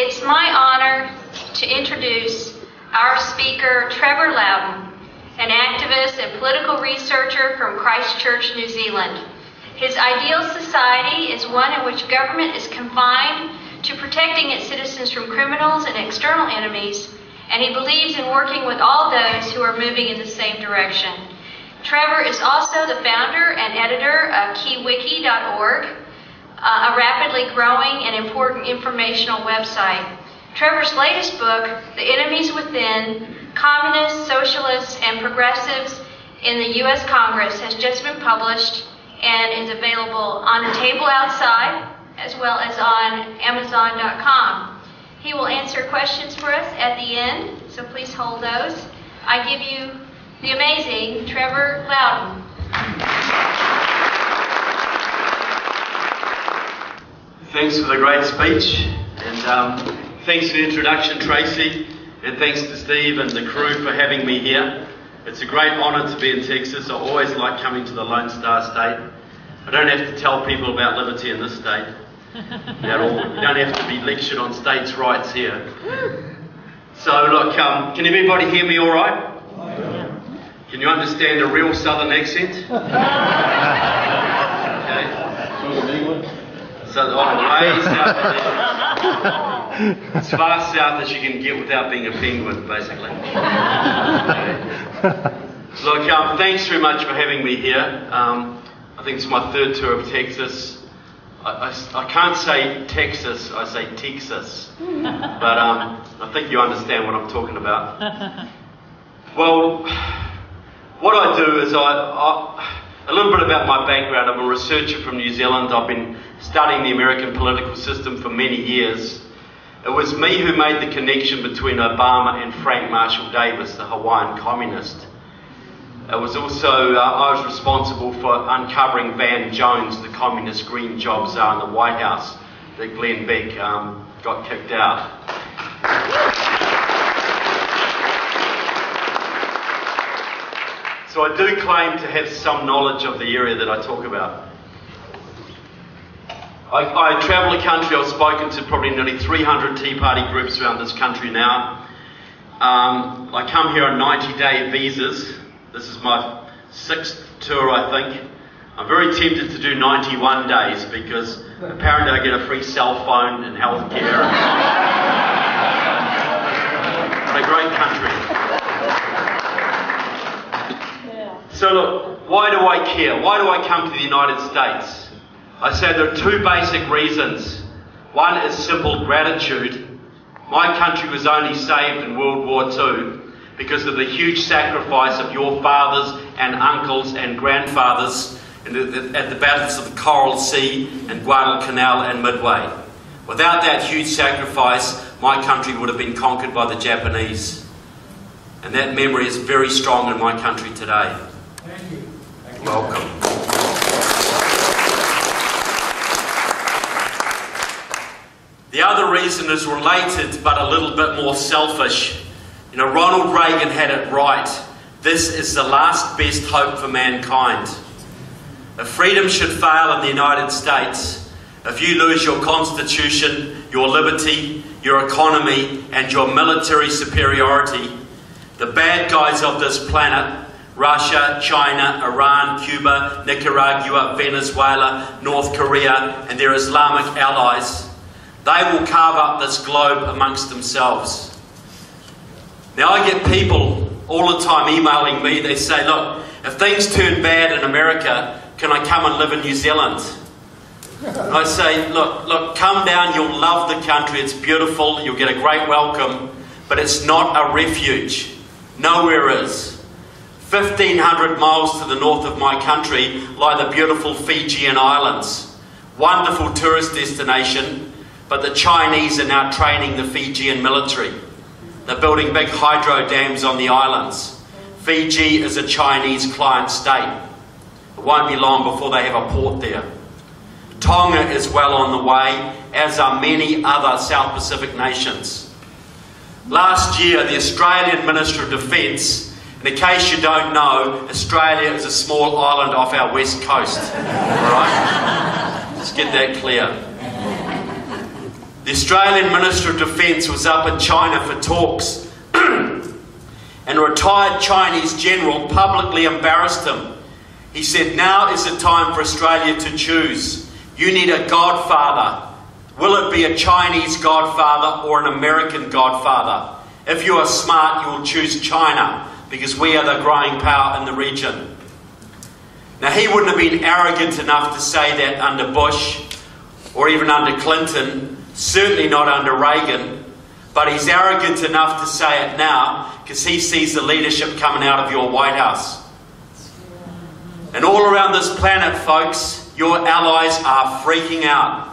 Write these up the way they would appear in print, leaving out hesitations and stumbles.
It's my honor to introduce our speaker, Trevor Loudon, an activist and political researcher from Christchurch, New Zealand. His ideal society is one in which government is confined to protecting its citizens from criminals and external enemies, and he believes in working with all those who are moving in the same direction. Trevor is also the founder and editor of keywiki.org, a rapidly growing and important informational website. Trevor's latest book, The Enemies Within, Communists, Socialists, and Progressives in the U.S. Congress, has just been published and is available on the table outside as well as on Amazon.com. He will answer questions for us at the end, so please hold those. I give you the amazing Trevor Loudon. Thanks for the great speech, and thanks for the introduction, Tracy, and thanks to Steve and the crew for having me here. It's a great honour to be in Texas. I always like coming to the Lone Star State. I don't have to tell people about liberty in this state at all. You don't have to be lectured on states' rights here. So look, can everybody hear me all right? Can you understand a real southern accent? Okay. So way south as far south as you can get without being a penguin, basically. Okay. Look, thanks very much for having me here. I think it's my third tour of Texas. I can't say Texas, I say Texas. But I think you understand what I'm talking about. Well, what I do is a little bit about my background. I'm a researcher from New Zealand. I've been studying the American political system for many years. It was me who made the connection between Obama and Frank Marshall Davis, the Hawaiian communist. It was also, I was responsible for uncovering Van Jones, the communist green job czar in the White House, that Glenn Beck got kicked out. So I do claim to have some knowledge of the area that I talk about. I travel the country. I've spoken to probably nearly 300 Tea Party groups around this country now. I come here on 90-day visas. This is my 6th tour, I think. I'm very tempted to do 91 days because apparently I get a free cell phone and healthcare. What a great country. So look, why do I care? Why do I come to the United States? I say there are two basic reasons. One is simple gratitude. My country was only saved in World War II because of the huge sacrifice of your fathers and uncles and grandfathers at the battles of the Coral Sea and Guadalcanal and Midway. Without that huge sacrifice, my country would have been conquered by the Japanese. And that memory is very strong in my country today. Thank you. Welcome. The other reason is related but a little bit more selfish. You know, Ronald Reagan had it right. This is the last best hope for mankind. If freedom should fail in the United States, if you lose your constitution, your liberty, your economy, and your military superiority, the bad guys of this planet, Russia, China, Iran, Cuba, Nicaragua, Venezuela, North Korea, and their Islamic allies, they will carve up this globe amongst themselves. Now I get people all the time emailing me. They say, look, if things turn bad in America, can I come and live in New Zealand? And I say, look, come down, you'll love the country, it's beautiful, you'll get a great welcome, but it's not a refuge. Nowhere is. 1,500 miles to the north of my country lie the beautiful Fijian Islands. Wonderful tourist destination, but the Chinese are now training the Fijian military. They're building big hydro dams on the islands. Fiji is a Chinese client state. It won't be long before they have a port there. Tonga is well on the way, as are many other South Pacific nations. Last year, the Australian Minister of Defence, and in case you don't know, Australia is a small island off our west coast. Alright? Let's get that clear. The Australian Minister of Defence was up in China for talks, and a retired Chinese general publicly embarrassed him. He said, "Now is the time for Australia to choose. You need a godfather. Will it be a Chinese godfather or an American godfather? If you are smart, you will choose China, because we are the growing power in the region." Now, he wouldn't have been arrogant enough to say that under Bush or even under Clinton, certainly not under Reagan, but he's arrogant enough to say it now because he sees the leadership coming out of your White House. And all around this planet, folks, your allies are freaking out.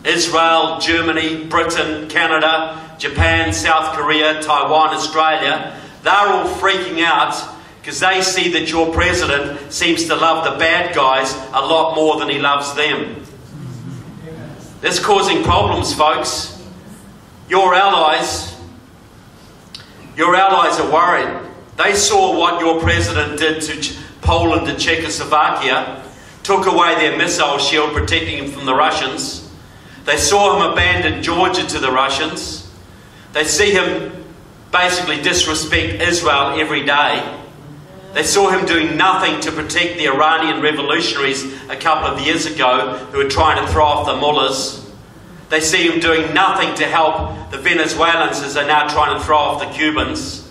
Israel, Germany, Britain, Canada, Japan, South Korea, Taiwan, Australia, they're all freaking out because they see that your president seems to love the bad guys a lot more than he loves them. That's causing problems, folks. Your allies are worried. They saw what your president did to Poland and Czechoslovakia, took away their missile shield protecting them from the Russians. They saw him abandon Georgia to the Russians. They see him basically disrespect Israel every day. They saw him doing nothing to protect the Iranian revolutionaries a couple of years ago who were trying to throw off the mullahs. They see him doing nothing to help the Venezuelans as they're now trying to throw off the Cubans.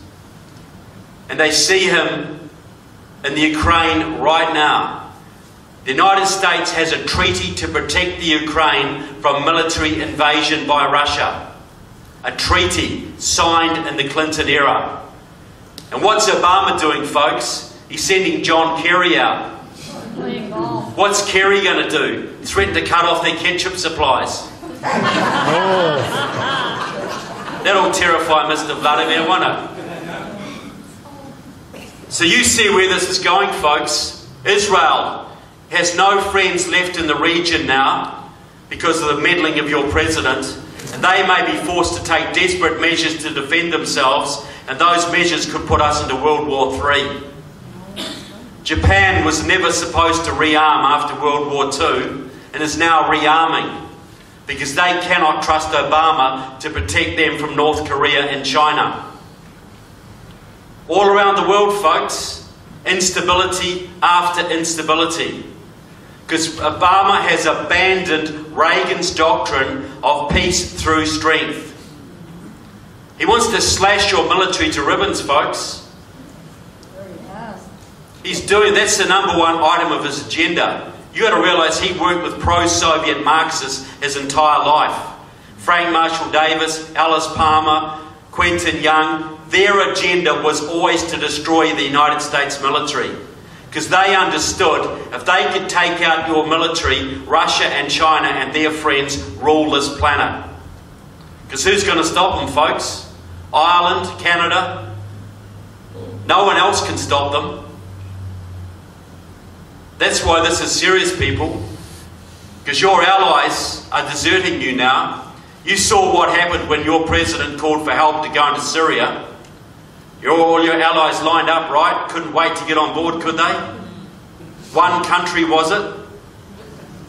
And they see him in the Ukraine right now. The United States has a treaty to protect the Ukraine from military invasion by Russia. A treaty signed in the Clinton era. And what's Obama doing, folks? He's sending John Kerry out. What's Kerry going to do? Threaten to cut off their ketchup supplies. That'll terrify Mr. Vladimir, won't it? So you see where this is going, folks. Israel has no friends left in the region now because of the meddling of your president, and they may be forced to take desperate measures to defend themselves, and those measures could put us into World War III. Japan was never supposed to rearm after World War II and is now rearming because they cannot trust Obama to protect them from North Korea and China. All around the world, folks, instability after instability. Because Obama has abandoned Reagan's doctrine of peace through strength. He wants to slash your military to ribbons, folks. He's doing, that's the number one item of his agenda. You've got to realise he worked with pro-Soviet Marxists his entire life. Frank Marshall Davis, Alice Palmer, Quentin Young, their agenda was always to destroy the United States military. Because they understood if they could take out your military, Russia and China and their friends rule this planet. Because who's going to stop them, folks? Ireland, Canada? No one else can stop them. That's why this is serious, people. Because your allies are deserting you now. You saw what happened when your president called for help to go into Syria. All your allies lined up, right? Couldn't wait to get on board, could they? One country, was it?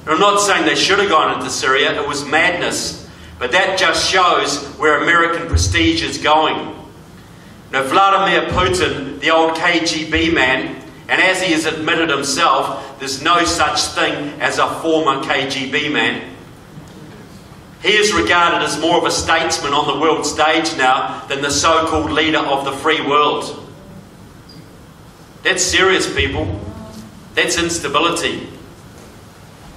I'm not saying they should have gone into Syria. It was madness. But that just shows where American prestige is going. Now, Vladimir Putin, the old KGB man, and as he has admitted himself, there's no such thing as a former KGB man. He is regarded as more of a statesman on the world stage now than the so-called leader of the free world. That's serious, people. That's instability.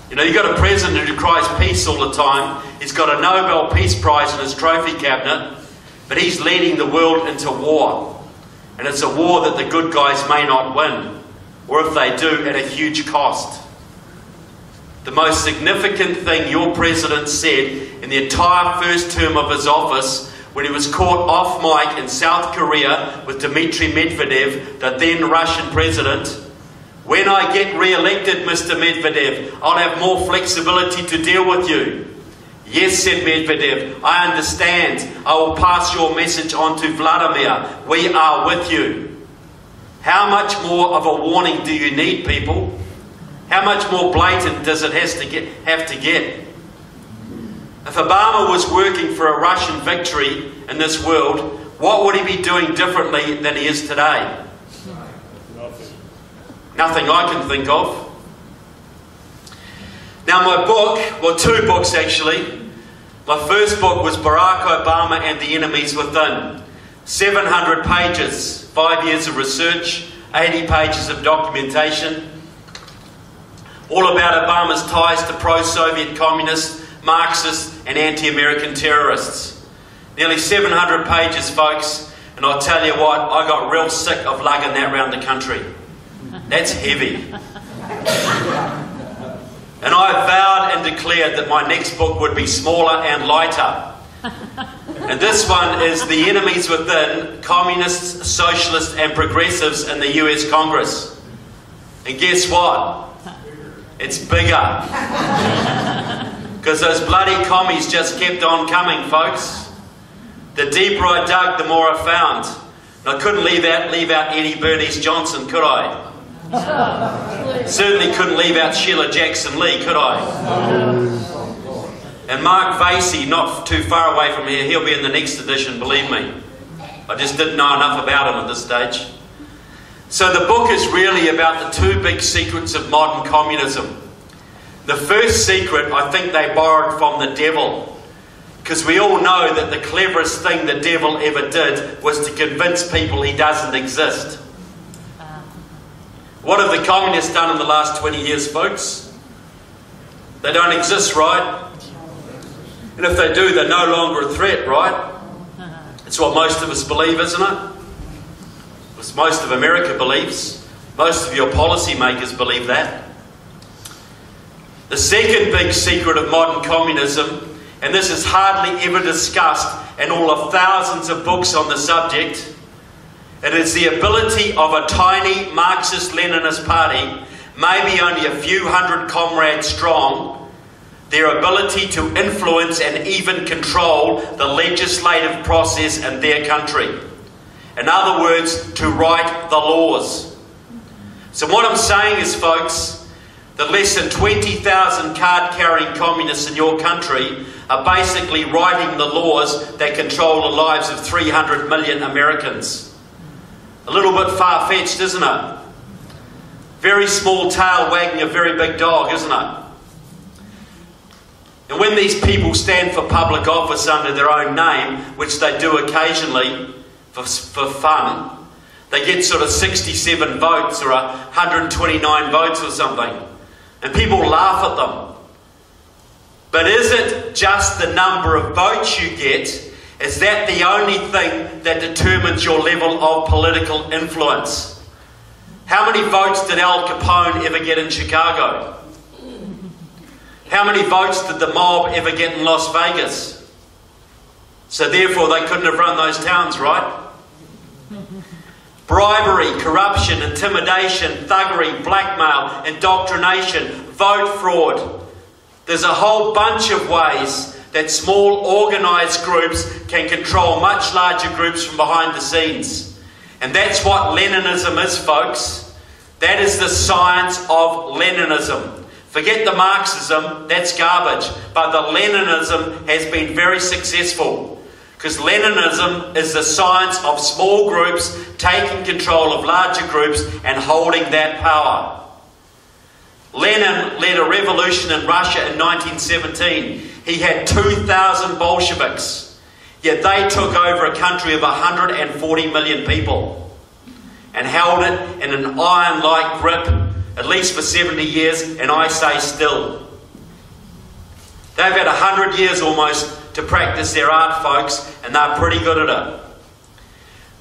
You know, you've got a president who cries peace all the time. He's got a Nobel Peace Prize in his trophy cabinet, but he's leading the world into war. And it's a war that the good guys may not win, or if they do, at a huge cost. The most significant thing your president said in the entire first term of his office, when he was caught off mic in South Korea with Dmitry Medvedev, the then Russian president, "When I get re-elected, Mr. Medvedev, I'll have more flexibility to deal with you." "Yes," said Medvedev, "I understand. I will pass your message on to Vladimir. We are with you." How much more of a warning do you need, people? How much more blatant does it have to get? If Obama was working for a Russian victory in this world, what would he be doing differently than he is today? Nothing I can think of. Now my book, well, two books actually. My first book was Barack Obama and the Enemies Within. 700 pages, 5 years of research, 80 pages of documentation. All about Obama's ties to pro-Soviet communists, Marxists and anti-American terrorists. Nearly 700 pages, folks, and I'll tell you what, I got real sick of lugging that around the country. That's heavy. And I vowed and declared that my next book would be smaller and lighter. And this one is The Enemies Within, Communists, Socialists and Progressives in the US Congress. And guess what? It's bigger. Because those bloody commies just kept on coming, folks. The deeper I dug, the more I found. And I couldn't leave out Eddie Bernice Johnson, could I? Certainly couldn't leave out Sheila Jackson Lee, could I? And Mark Vasey, not too far away from here, he'll be in the next edition, believe me. I just didn't know enough about him at this stage. So the book is really about the two big secrets of modern communism. The first secret, I think they borrowed from the devil. Because we all know that the cleverest thing the devil ever did was to convince people he doesn't exist. What have the communists done in the last 20 years, folks? They don't exist, right? And if they do, they're no longer a threat, right? It's what most of us believe, isn't it? It's most of America believes. Most of your policymakers believe that. The second big secret of modern communism, and this is hardly ever discussed in all of thousands of books on the subject, it is the ability of a tiny Marxist-Leninist party, maybe only a few hundred comrades strong, their ability to influence and even control the legislative process in their country. In other words, to write the laws. So what I'm saying is, folks, that less than 20,000 card-carrying communists in your country are basically writing the laws that control the lives of 300 million Americans. A little bit far-fetched, isn't it? Very small tail wagging a very big dog, isn't it? And when these people stand for public office under their own name, which they do occasionally for fun, they get sort of 67 votes or 129 votes or something. And people laugh at them. But is it just the number of votes you get? Is that the only thing that determines your level of political influence? How many votes did Al Capone ever get in Chicago? How many votes did the mob ever get in Las Vegas? So therefore they couldn't have run those towns, right? Bribery, corruption, intimidation, thuggery, blackmail, indoctrination, vote fraud. There's a whole bunch of ways that small organised groups can control much larger groups from behind the scenes. And that's what Leninism is, folks. That is the science of Leninism. Forget the Marxism, that's garbage. But the Leninism has been very successful. Because Leninism is the science of small groups taking control of larger groups and holding that power. Lenin led a revolution in Russia in 1917. He had 2,000 Bolsheviks. Yet they took over a country of 140 million people and held it in an iron-like grip, at least for 70 years, and I say still. They've had 100 years almost to practice their art, folks, and they're pretty good at it.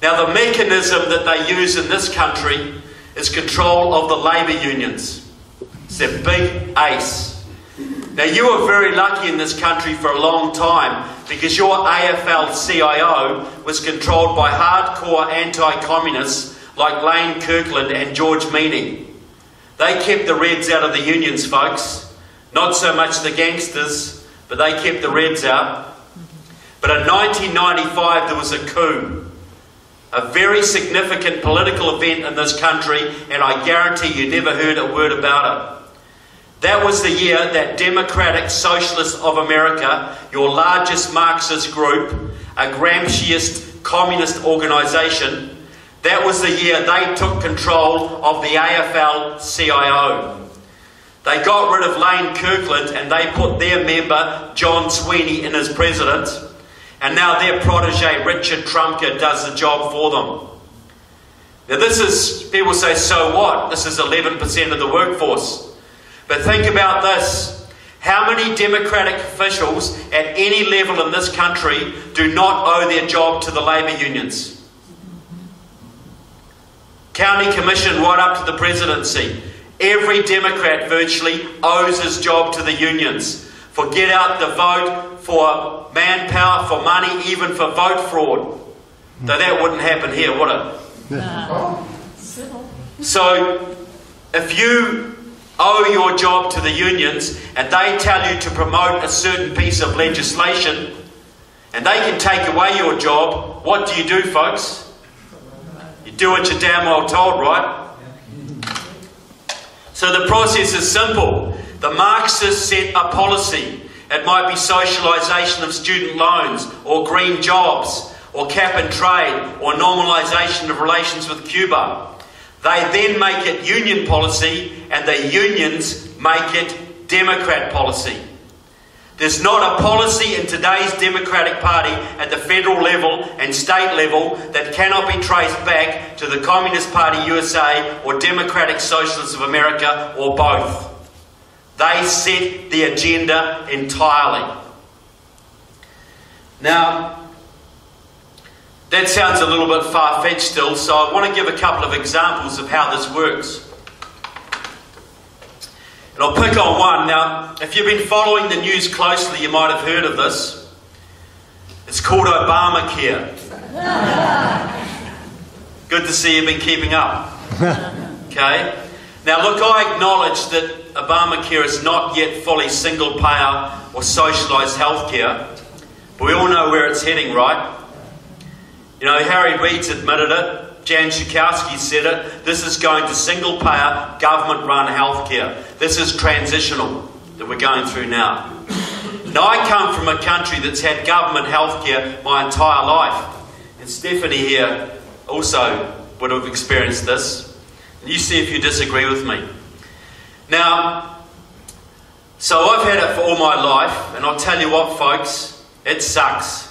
Now, the mechanism that they use in this country is control of the labour unions. It's their big ace. Now, you were very lucky in this country for a long time because your AFL-CIO was controlled by hardcore anti-communists like Lane Kirkland and George Meany. They kept the Reds out of the unions, folks. Not so much the gangsters, but they kept the Reds out. But in 1995, there was a coup. A very significant political event in this country, and I guarantee you never heard a word about it. That was the year that Democratic Socialists of America, your largest Marxist group, a Gramsciist communist organisation, that was the year they took control of the AFL-CIO. They got rid of Lane Kirkland and they put their member, John Sweeney, in as president. And now their protege, Richard Trumka, does the job for them. Now this is, people say, so what? This is 11% of the workforce. But think about this. How many Democratic officials at any level in this country do not owe their job to the labour unions? County Commission right up to the presidency. Every Democrat virtually owes his job to the unions. For get out the vote, for manpower, for money, even for vote fraud. Though that wouldn't happen here, would it? So, if you owe your job to the unions and they tell you to promote a certain piece of legislation and they can take away your job, what do you do, folks? You do what you're damn well told, right? So the process is simple. The Marxists set a policy. It might be socialisation of student loans, or green jobs, or cap and trade, or normalisation of relations with Cuba. They then make it union policy, and the unions make it Democrat policy. There's not a policy in today's Democratic Party at the federal level and state level that cannot be traced back to the Communist Party USA or Democratic Socialists of America, or both. They set the agenda entirely. Now, that sounds a little bit far-fetched still, so I want to give a couple of examples of how this works. And I'll pick on one. Now, if you've been following the news closely, you might have heard of this. It's called Obamacare. Good to see you've been keeping up. Okay? Now, look, I acknowledge that Obamacare is not yet fully single-payer or socialised healthcare, but we all know where it's heading, right? You know, Harry Reid's admitted it. Jan Schukowsky said it. This is going to single-payer, government-run healthcare. This is transitional that we're going through now. Now, I come from a country that's had government healthcare my entire life. And Stephanie here also would have experienced this. And you see if you disagree with me. Now, so I've had it for all my life, and I'll tell you what, folks, it sucks.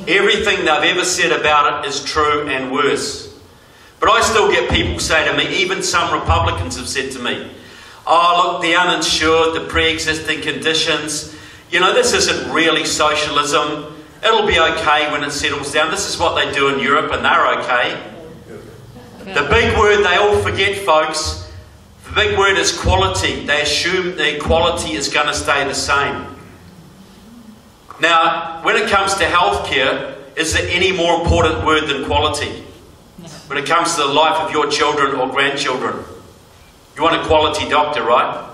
Everything they've ever said about it is true and worse. But I still get people say to me, even some Republicans have said to me, oh, look, the uninsured, the pre-existing conditions, you know, this isn't really socialism. It'll be okay when it settles down. This is what they do in Europe, and they're okay. The big word they all forget, folks, the big word is quality. They assume the quality is going to stay the same. Now, when it comes to healthcare, is there any more important word than quality? When it comes to the life of your children or grandchildren, you want a quality doctor, right?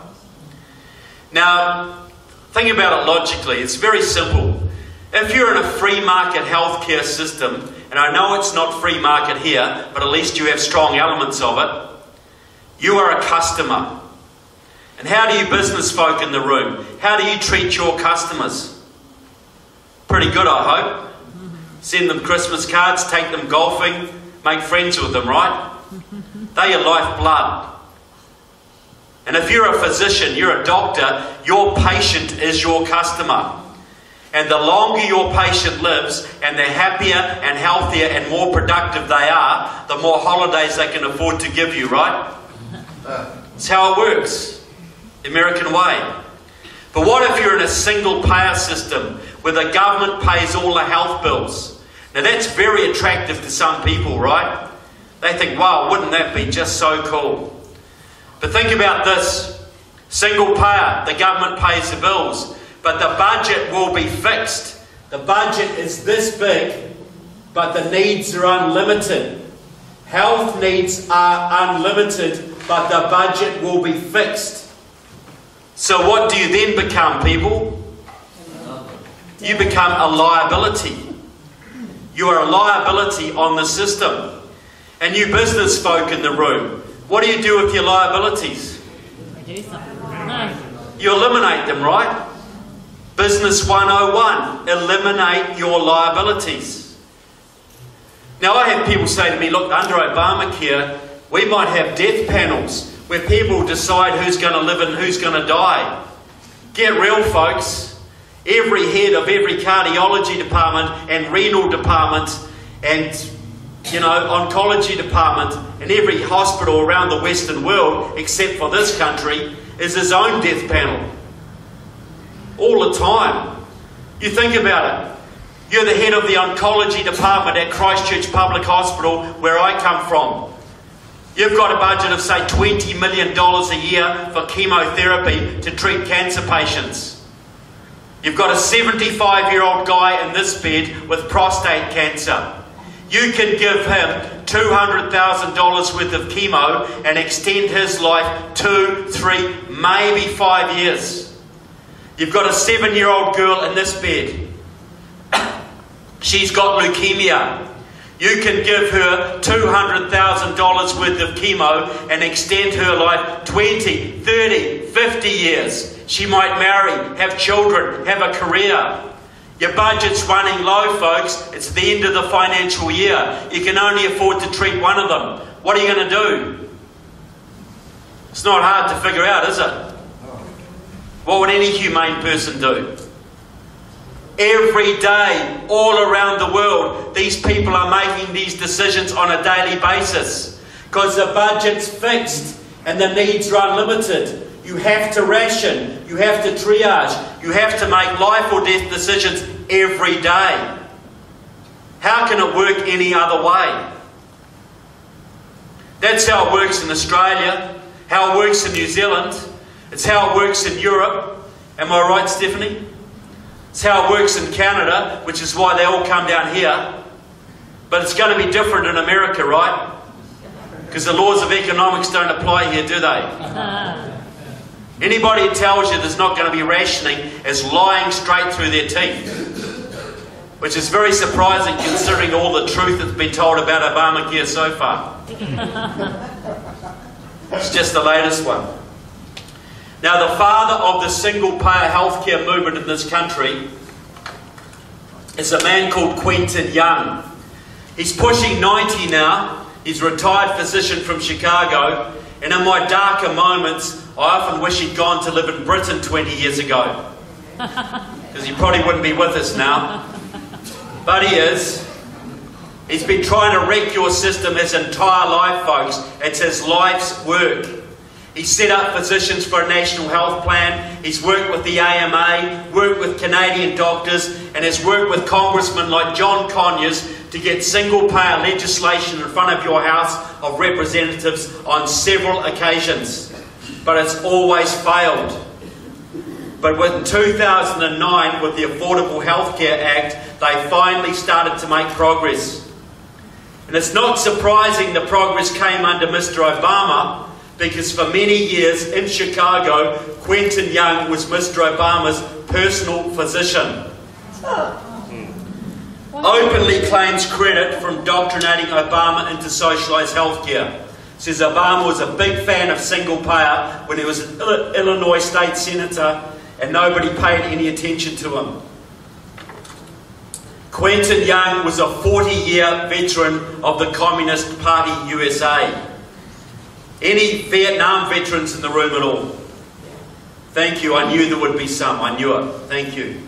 Now, think about it logically. It's very simple. If you're in a free market healthcare system, and I know it's not free market here, but at least you have strong elements of it, you are a customer. And how do you business folk in the room? How do you treat your customers? Pretty good, I hope. Send them Christmas cards, take them golfing, make friends with them, right? They're your lifeblood. And if you're a physician, you're a doctor, your patient is your customer. And the longer your patient lives, and the happier and healthier and more productive they are, the more holidays they can afford to give you, right? That's how it works. The American way. But what if you're in a single payer system where the government pays all the health bills? Now that's very attractive to some people, right? They think, wow, wouldn't that be just so cool? But think about this. Single payer, the government pays the bills, but the budget will be fixed. The budget is this big, but the needs are unlimited. Health needs are unlimited, but the budget will be fixed. So what do you then become, people? You become a liability. You are a liability on the system. And you business folk in the room, what do you do with your liabilities? You eliminate them, right? Business 101, eliminate your liabilities. Now I have people say to me, look, under Obamacare, we might have death panels where people decide who's going to live and who's going to die. Get real, folks. Every head of every cardiology department and renal department and, oncology department in every hospital around the Western world, except for this country, is his own death panel. All the time. You think about it. You're the head of the oncology department at Christchurch Public Hospital, where I come from. You've got a budget of, say, $20 million a year for chemotherapy to treat cancer patients. You've got a 75-year-old guy in this bed with prostate cancer. You can give him $200,000 worth of chemo and extend his life 2, 3, maybe 5 years. You've got a 7-year-old girl in this bed. She's got leukemia. You can give her $200,000 worth of chemo and extend her life 20, 30, 50 years. She might marry, have children, have a career. Your budget's running low, folks. It's the end of the financial year. You can only afford to treat one of them. What are you going to do? It's not hard to figure out, is it? What would any humane person do? Every day, all around the world, these people are making these decisions on a daily basis because the budget's fixed and the needs are unlimited. You have to ration, you have to triage, you have to make life or death decisions every day. How can it work any other way? That's how it works in Australia, how it works in New Zealand. It's how it works in Europe. Am I right, Stephanie? It's how it works in Canada, which is why they all come down here. But it's going to be different in America, right? Because the laws of economics don't apply here, do they? Anybody who tells you there's not going to be rationing is lying straight through their teeth. Which is very surprising considering all the truth that's been told about Obamacare so far. It's just the latest one. Now, the father of the single-payer healthcare movement in this country is a man called Quentin Young. He's pushing 90 now. He's a retired physician from Chicago. And in my darker moments, I often wish he'd gone to live in Britain 20 years ago. Because he probably wouldn't be with us now. But he is. He's been trying to wreck your system his entire life, folks. It's his life's work. He's set up Physicians for a National Health Plan. He's worked with the AMA, worked with Canadian doctors, and has worked with congressmen like John Conyers to get single-payer legislation in front of your House of Representatives on several occasions. But it's always failed. But in 2009, with the Affordable Health Care Act, they finally started to make progress. And it's not surprising the progress came under Mr. Obama, because for many years in Chicago, Quentin Young was Mr. Obama's personal physician. Openly claims credit from indoctrinating Obama into socialised healthcare. Says Obama was a big fan of single payer when he was an Illinois state senator and nobody paid any attention to him. Quentin Young was a 40-year veteran of the Communist Party USA. Any Vietnam veterans in the room at all? Thank you. I knew there would be some. I knew it. Thank you.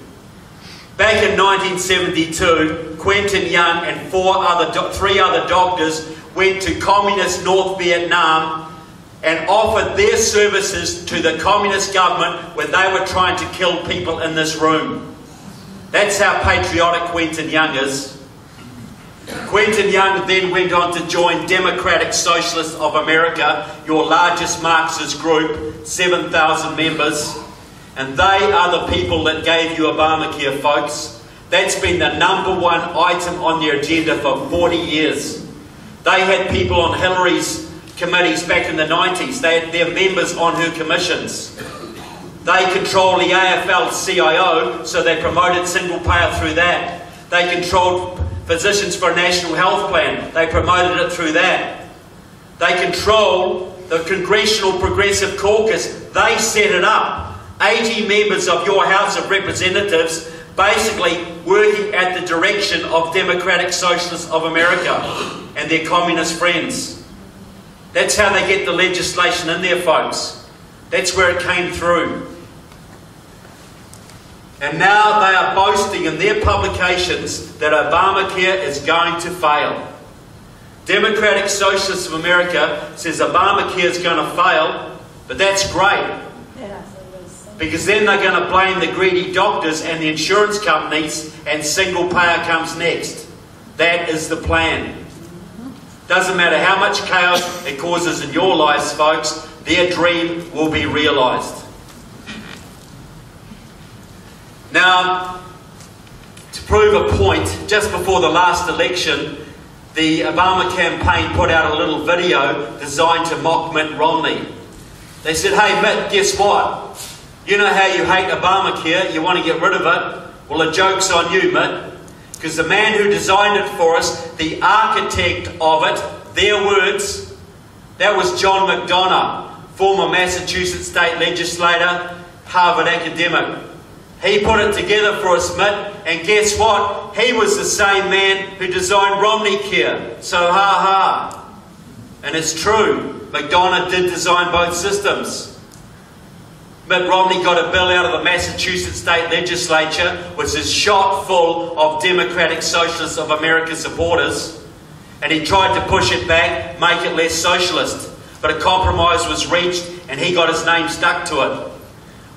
Back in 1972, Quentin Young and three other doctors went to communist North Vietnam and offered their services to the communist government when they were trying to kill people in this room. That's how patriotic Quentin Young is. Quentin Young then went on to join Democratic Socialists of America, your largest Marxist group, 7,000 members. And they are the people that gave you Obamacare, folks. That's been the #1 item on their agenda for 40 years. They had people on Hillary's committees back in the 90s. They had their members on her commissions. They control the AFL-CIO, so they promoted single payer through that. They controlled Physicians for a National Health Plan. They promoted it through that. They control the Congressional Progressive Caucus, they set it up. 80 members of your House of Representatives basically working at the direction of Democratic Socialists of America and their communist friends. That's how they get the legislation in there, folks. That's where it came through. And now they are boasting in their publications that Obamacare is going to fail. Democratic Socialists of America says Obamacare is going to fail, but that's great. Because then they're going to blame the greedy doctors and the insurance companies, and single payer comes next. That is the plan. Doesn't matter how much chaos it causes in your lives, folks, their dream will be realised. Now, to prove a point, just before the last election, the Obama campaign put out a little video designed to mock Mitt Romney. They said, hey Mitt, guess what? You know how you hate Obamacare, you want to get rid of it? Well, the joke's on you, Mitt. Because the man who designed it for us, the architect of it, their words, that was John McDonough, former Massachusetts state legislator, Harvard academic. He put it together for us, Mitt, and guess what? He was the same man who designed Romneycare. So ha ha. And it's true, McDonough did design both systems. Mitt Romney got a bill out of the Massachusetts state legislature, which is shot full of Democratic Socialists of America supporters, and he tried to push it back, make it less socialist. But a compromise was reached, and he got his name stuck to it.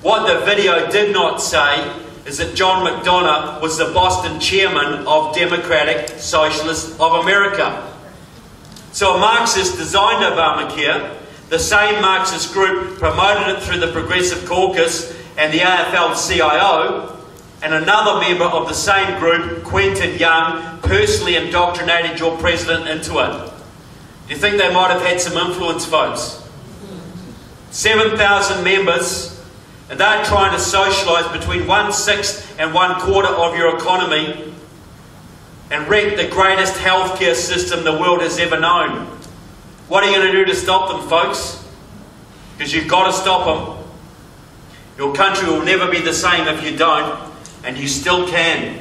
What the video did not say is that John McDonough was the Boston chairman of Democratic Socialists of America. So a Marxist designed Obamacare. The same Marxist group promoted it through the Progressive Caucus and the AFL-CIO, and another member of the same group, Quentin Young, personally indoctrinated your president into it. Do you think they might have had some influence, folks? 7,000 members, and they're trying to socialise between 1/6 and 1/4 of your economy and wreck the greatest healthcare system the world has ever known. What are you going to do to stop them, folks? Because you've got to stop them. Your country will never be the same if you don't, and you still can.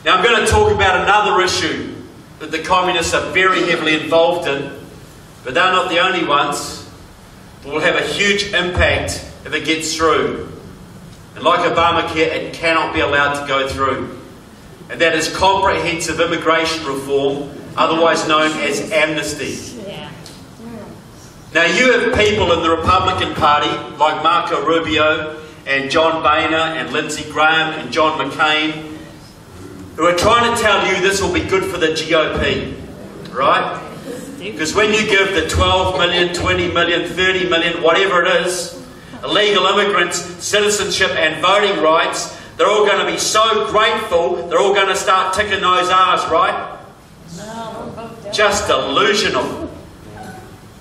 Now I'm going to talk about another issue that the communists are very heavily involved in, but they're not the only ones. It will have a huge impact if it gets through. And like Obamacare, it cannot be allowed to go through. And that is comprehensive immigration reform, otherwise known as amnesty. Now you have people in the Republican Party like Marco Rubio and John Boehner and Lindsey Graham and John McCain who are trying to tell you this will be good for the GOP, right? Because when you give the 12 million, 20 million, 30 million, whatever it is, illegal immigrants citizenship and voting rights, they're all going to be so grateful, they're all going to start ticking those R's, right? Just delusional.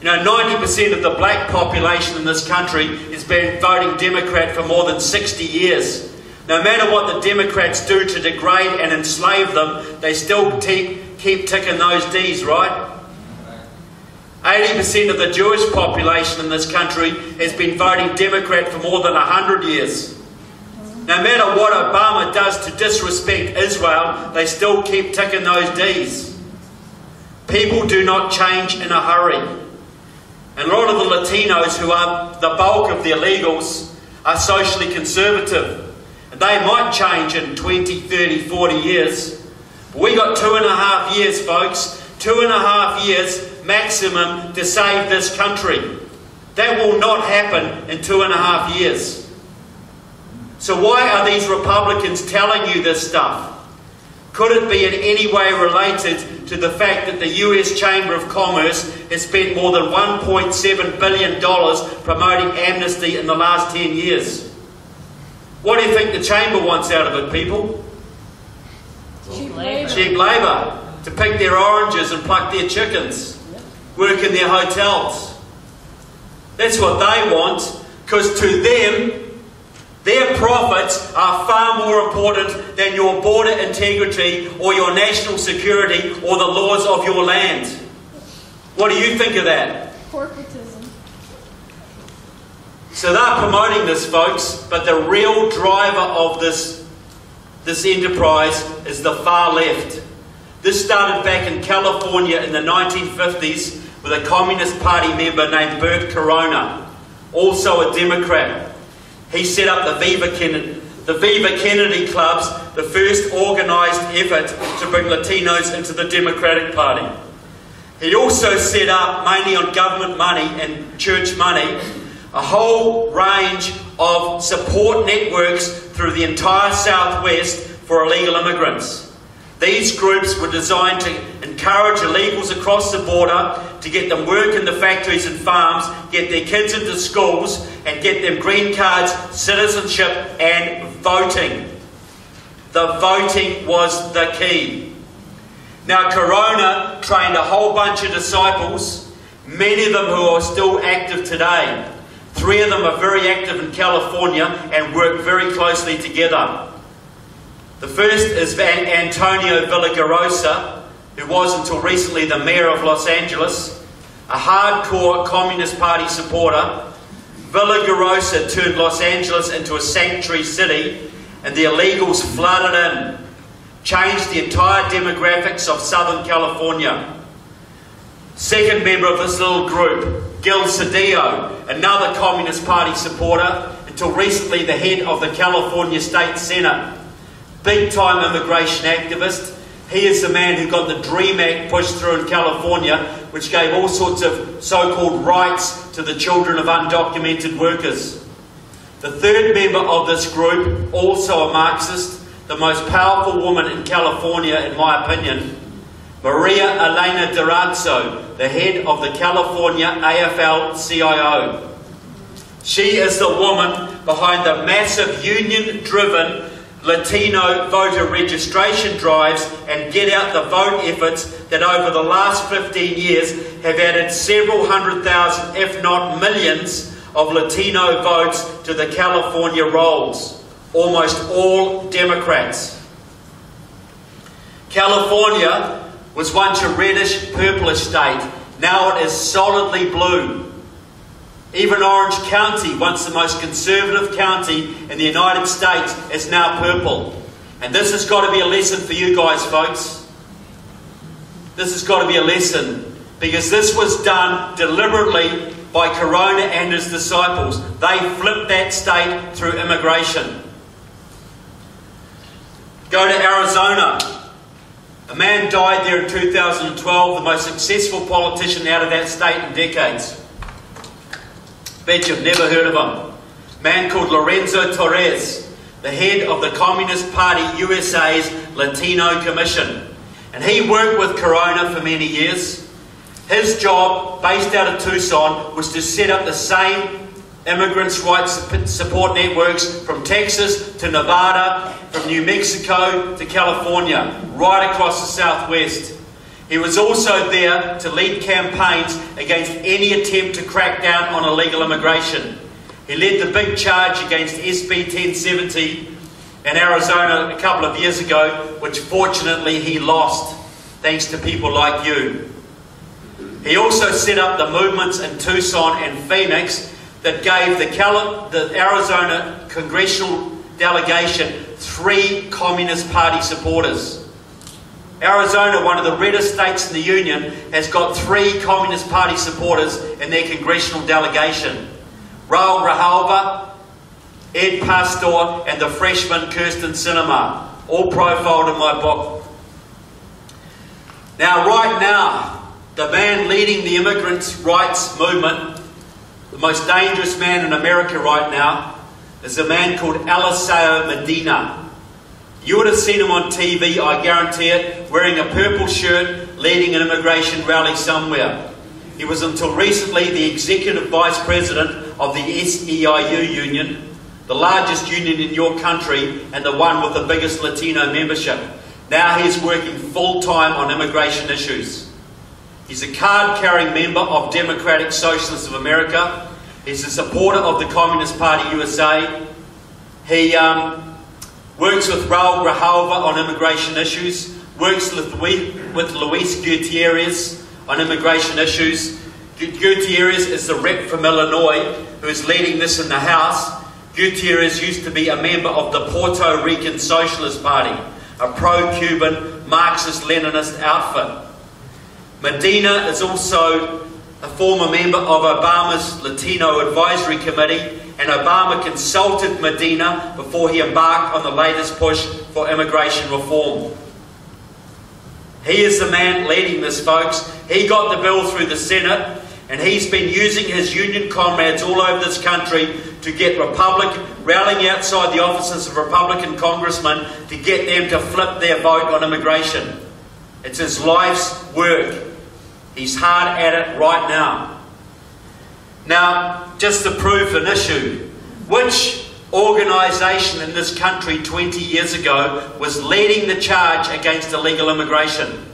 You know, 90% of the black population in this country has been voting Democrat for more than 60 years. No matter what the Democrats do to degrade and enslave them, they still keep ticking those D's, right? 80% of the Jewish population in this country has been voting Democrat for more than 100 years. No matter what Obama does to disrespect Israel, they still keep ticking those D's. People do not change in a hurry. And a lot of the Latinos, who are the bulk of the illegals, are socially conservative. And they might change in 20, 30, 40 years. But we got 2.5 years, folks. 2.5 years maximum to save this country. That will not happen in 2.5 years. So why are these Republicans telling you this stuff? Could it be in any way related to the fact that the US Chamber of Commerce has spent more than $1.7 billion promoting amnesty in the last 10 years? What do you think the Chamber wants out of it, people? Cheap labor. Cheap labour. To pick their oranges and pluck their chickens. Work in their hotels. That's what they want, because to them, their profits are far more important than your border integrity or your national security or the laws of your land. What do you think of that? Corporatism. So they're promoting this, folks, but the real driver of this enterprise is the far left. This started back in California in the 1950s with a Communist Party member named Bert Corona, also a Democrat. He set up the Viva Kennedy clubs, the first organised effort to bring Latinos into the Democratic Party. He also set up, mainly on government money and church money, a whole range of support networks through the entire Southwest for illegal immigrants. These groups were designed to encourage illegals across the border, to get them work in the factories and farms, get their kids into schools, and get them green cards, citizenship, and voting. The voting was the key. Now, Corona trained a whole bunch of disciples, many of them who are still active today. 3 of them are very active in California and work very closely together. The first is Antonio Villagrosa, who was until recently the mayor of Los Angeles, a hardcore Communist Party supporter. Villagrosa turned Los Angeles into a sanctuary city, and the illegals flooded in, changed the entire demographics of Southern California. Second member of this little group, Gil Cedillo, another Communist Party supporter, until recently the head of the California State Senate. Big-time immigration activist. He is the man who got the DREAM Act pushed through in California, which gave all sorts of so-called rights to the children of undocumented workers. The third member of this group, also a Marxist, the most powerful woman in California, in my opinion, Maria Elena Durazzo, the head of the California AFL-CIO. She is the woman behind the massive union-driven Latino voter registration drives and get out the vote efforts that over the last 15 years have added several 100,000, if not millions, of Latino votes to the California rolls. Almost all Democrats. California was once a reddish, purplish state. Now it is solidly blue. Even Orange County, once the most conservative county in the United States, is now purple. And this has got to be a lesson for you guys, folks. This has got to be a lesson, because this was done deliberately by Corona and his disciples. They flipped that state through immigration. Go to Arizona. A man died there in 2012, the most successful politician out of that state in decades. Bet you've never heard of him. A man called Lorenzo Torres, the head of the Communist Party USA's Latino Commission. And he worked with Corona for many years. His job, based out of Tucson, was to set up the same immigrants' rights support networks from Texas to Nevada, from New Mexico to California, right across the Southwest. He was also there to lead campaigns against any attempt to crack down on illegal immigration. He led the big charge against SB 1070 in Arizona a couple of years ago, which fortunately he lost, thanks to people like you. He also set up the movements in Tucson and Phoenix that gave the Arizona congressional delegation 3 Communist Party supporters. Arizona, one of the reddest states in the Union, has got 3 Communist Party supporters in their congressional delegation. Raul Grijalva, Ed Pastor, and the freshman Kirsten Sinema, all profiled in my book. Now, right now, the man leading the immigrants' rights movement, the most dangerous man in America right now, is a man called Eliseo Medina. You would have seen him on TV, I guarantee it, wearing a purple shirt, leading an immigration rally somewhere. He was until recently the Executive Vice President of the SEIU Union, the largest union in your country and the one with the biggest Latino membership. Now he's working full-time on immigration issues. He's a card-carrying member of Democratic Socialists of America. He's a supporter of the Communist Party USA. He works with Raul Grijalva on immigration issues, works with Luis Gutierrez on immigration issues, Gutierrez is the rep from Illinois who is leading this in the House. Gutierrez used to be a member of the Puerto Rican Socialist Party, a pro-Cuban Marxist-Leninist outfit. Medina is also a former member of Obama's Latino Advisory Committee, and Obama consulted Medina before he embarked on the latest push for immigration reform. He is the man leading this, folks. He got the bill through the Senate, and he's been using his union comrades all over this country to get rallying outside the offices of Republican congressmen to get them to flip their vote on immigration. It's his life's work. He's hard at it right now. Now, just to prove an issue, which organisation in this country 20 years ago was leading the charge against illegal immigration?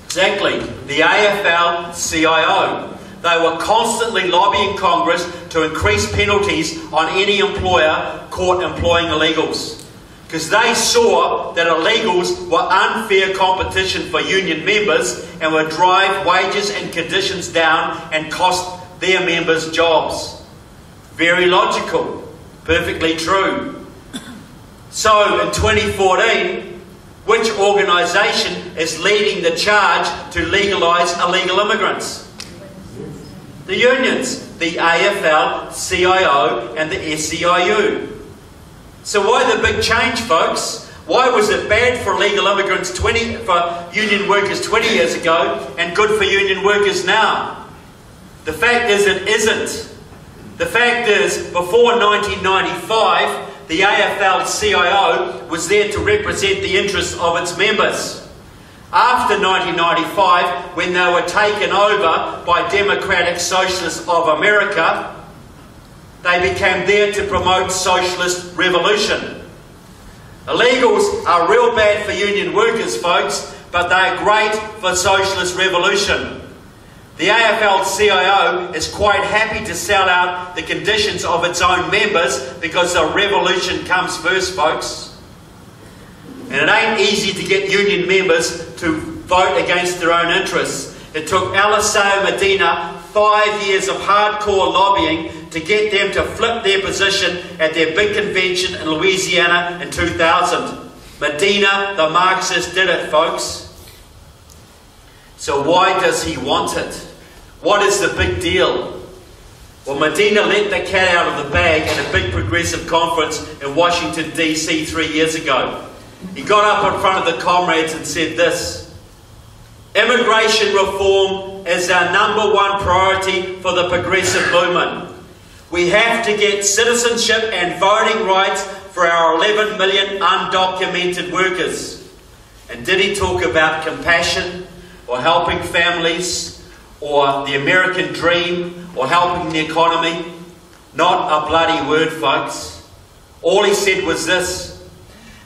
Exactly, the AFL-CIO. They were constantly lobbying Congress to increase penalties on any employer caught employing illegals, because they saw that illegals were unfair competition for union members and would drive wages and conditions down and cost their members jobs. Very logical, perfectly true. So in 2014, which organisation is leading the charge to legalise illegal immigrants? The unions, the AFL, CIO and the SEIU. So why the big change, folks? Why was it bad for illegal immigrants for union workers 20 years ago and good for union workers now? The fact is it isn't. The fact is, before 1995, the AFL-CIO was there to represent the interests of its members. After 1995, when they were taken over by Democratic Socialists of America, they became there to promote socialist revolution. Illegals are real bad for union workers, folks, but they're great for socialist revolution. The AFL-CIO is quite happy to sell out the conditions of its own members because the revolution comes first, folks. And it ain't easy to get union members to vote against their own interests. It took Eliseo Medina 5 years of hardcore lobbying to get them to flip their position at their big convention in Louisiana in 2000. Medina, the Marxist, did it, folks. So why does he want it? What is the big deal? Well, Medina let the cat out of the bag at a big progressive conference in Washington, D.C. 3 years ago. He got up in front of the comrades and said this: immigration reform is our #1 priority for the progressive movement. We have to get citizenship and voting rights for our 11 million undocumented workers. And did he talk about compassion or helping families or the American dream or helping the economy? Not a bloody word, folks. All he said was this: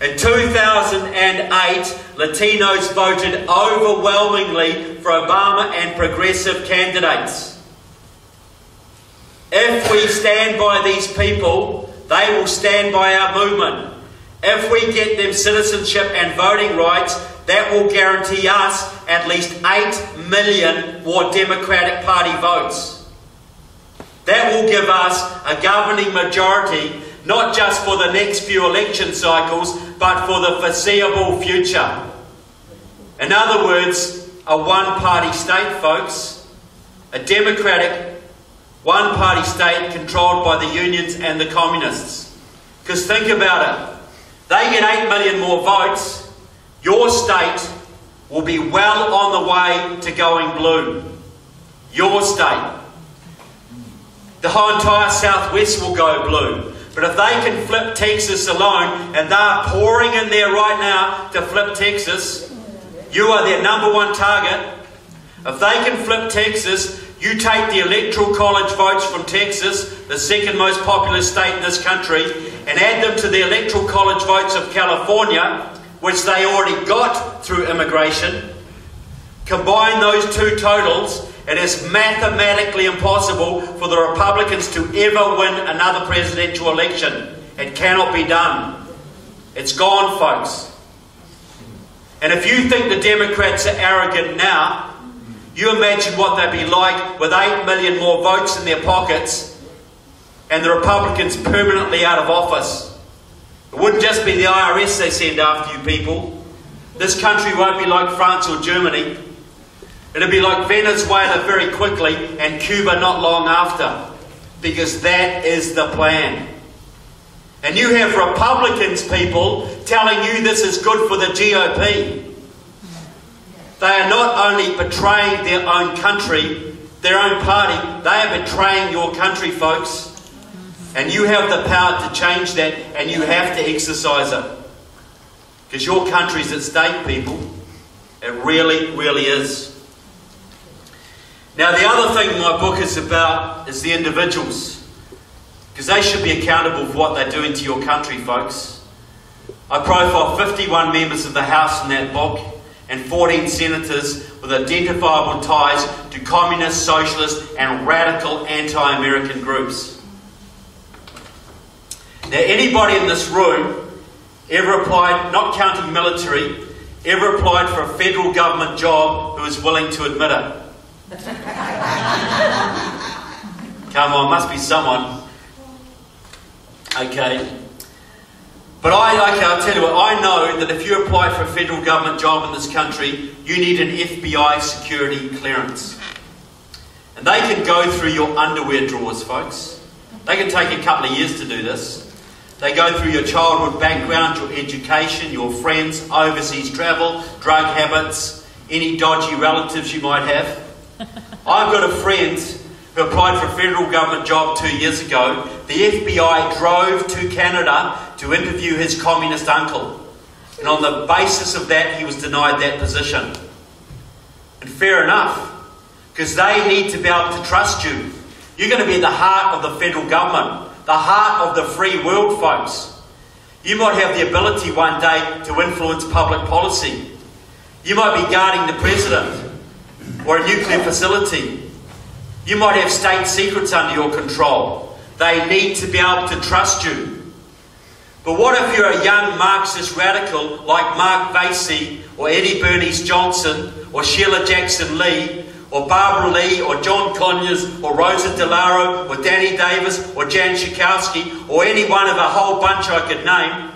in 2008, Latinos voted overwhelmingly for Obama and progressive candidates. If we stand by these people, they will stand by our movement. If we get them citizenship and voting rights, that will guarantee us at least 8 million more Democratic Party votes. That will give us a governing majority, not just for the next few election cycles, but for the foreseeable future. In other words, a one-party state, folks. A democratic one-party state controlled by the unions and the communists. Because think about it. They get 8 million more votes. Your state will be well on the way to going blue. Your state. The whole entire southwest will go blue. But if they can flip Texas alone, and they're pouring in there right now to flip Texas, you are their #1 target. If they can flip Texas, you take the electoral college votes from Texas, the second most populous state in this country, and add them to the electoral college votes of California, which they already got through immigration. Combine those two totals, it is mathematically impossible for the Republicans to ever win another presidential election. It cannot be done. It's gone, folks. And if you think the Democrats are arrogant now, You imagine what they'd be like with 8 million more votes in their pockets and the Republicans permanently out of office. It wouldn't just be the IRS they send after you people. This country won't be like France or Germany. It'll be like Venezuela very quickly and Cuba not long after, because that is the plan. And you have Republicans, people, telling you this is good for the GOP. They are not only betraying their own country, their own party, they are betraying your country, folks. And you have the power to change that, and you have to exercise it. Because your country's at stake, people. It really, really is. Now, the other thing my book is about is the individuals. Because they should be accountable for what they're doing to your country, folks. I profile 51 members of the House in that book and 14 senators with identifiable ties to communist, socialist and radical anti-American groups. Now, anybody in this room ever applied, not counting military, ever applied for a federal government job who is willing to admit it? Come on, must be someone. Okay. But I'll tell you what, I know that if you apply for a federal government job in this country, you need an FBI security clearance. And they can go through your underwear drawers, folks. They can take a couple of years to do this. They go through your childhood background, your education, your friends, overseas travel, drug habits, any dodgy relatives you might have. I've got a friend who applied for a federal government job 2 years ago. The FBI drove to Canada to interview his communist uncle. And on the basis of that, he was denied that position. And fair enough, because they need to be able to trust you. You're going to be at the heart of the federal government, the heart of the free world, folks. You might have the ability one day to influence public policy. You might be guarding the president or a nuclear facility. You might have state secrets under your control. They need to be able to trust you. But what if you're a young Marxist radical like Mark Vasey or Eddie Bernice Johnson or Sheila Jackson Lee or Barbara Lee or John Conyers or Rosa DeLauro or Danny Davis or Jan Schakowsky or any one of a whole bunch I could name,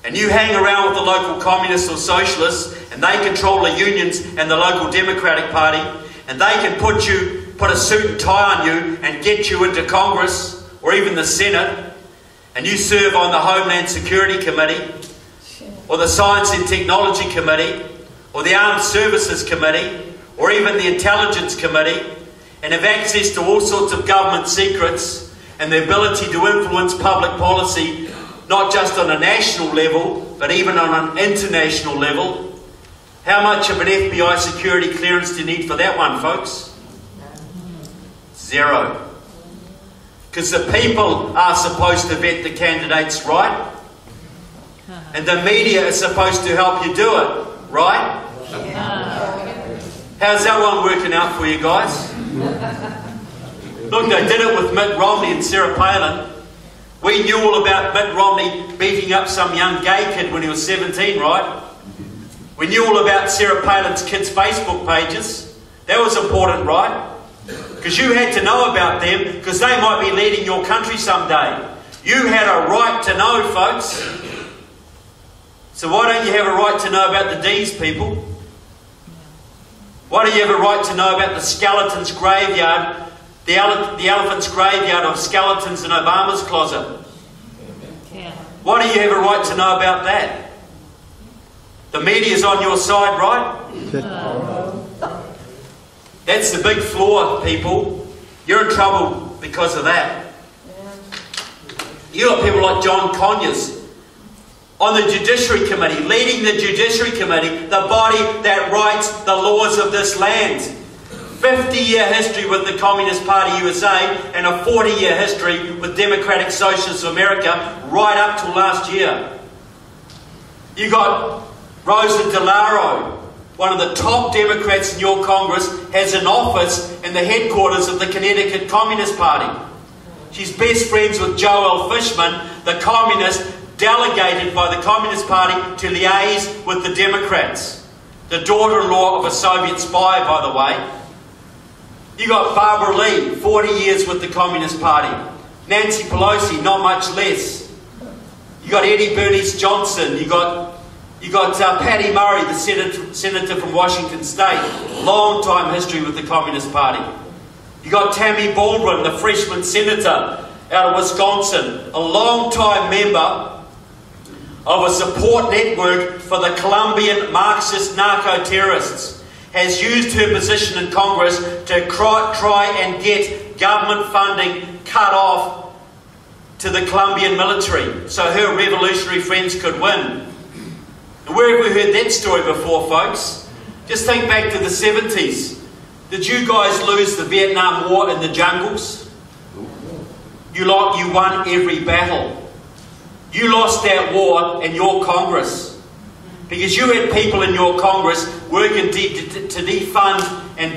and you hang around with the local communists or socialists and they control the unions and the local Democratic Party, and they can put a suit and tie on you and get you into Congress or even the Senate, and you serve on the Homeland Security Committee or the Science and Technology Committee or the Armed Services Committee or even the Intelligence Committee, and have access to all sorts of government secrets and the ability to influence public policy, not just on a national level, but even on an international level. How much of an FBI security clearance do you need for that one, folks? 0. Because the people are supposed to vet the candidates, right? And the media is supposed to help you do it, right? How's that one working out for you guys? Look, they did it with Mitt Romney and Sarah Palin. We knew all about Mitt Romney beating up some young gay kid when he was 17, right? We knew all about Sarah Palin's kids' Facebook pages. That was important, right? Because you had to know about them, because they might be leading your country someday. You had a right to know, folks. So why don't you have a right to know about the D's, people? Why do you have a right to know about the skeleton's graveyard, the elephant's graveyard of skeletons in Obama's closet? Why do you have a right to know about that? The media's on your side, right? That's the big flaw, people. You're in trouble because of that. You got people like John Conyers on the Judiciary Committee, leading the Judiciary Committee, the body that writes the laws of this land. 50-year history with the Communist Party USA and a 40-year history with Democratic Socialists of America right up till last year. You got Rosa DeLauro, one of the top Democrats in your Congress, has an office in the headquarters of the Connecticut Communist Party. She's best friends with Joel Fishman, the communist delegated by the Communist Party to liaise with the Democrats. the daughter-in-law of a Soviet spy, by the way. You got Barbara Lee, 40 years with the Communist Party. Nancy Pelosi, not much less. You got Eddie Bernice Johnson. You got Patty Murray, the senator from Washington State. Long time history with the Communist Party. You got Tammy Baldwin, the freshman senator out of Wisconsin, a long-time member of a support network for the Colombian Marxist narco-terrorists, has used her position in Congress to try and get government funding cut off to the Colombian military so her revolutionary friends could win. And where have we heard that story before, folks? Just think back to the 70s. Did you guys lose the Vietnam War in the jungles? You won every battle. You lost that war in your Congress. Because you had people in your Congress working to defund and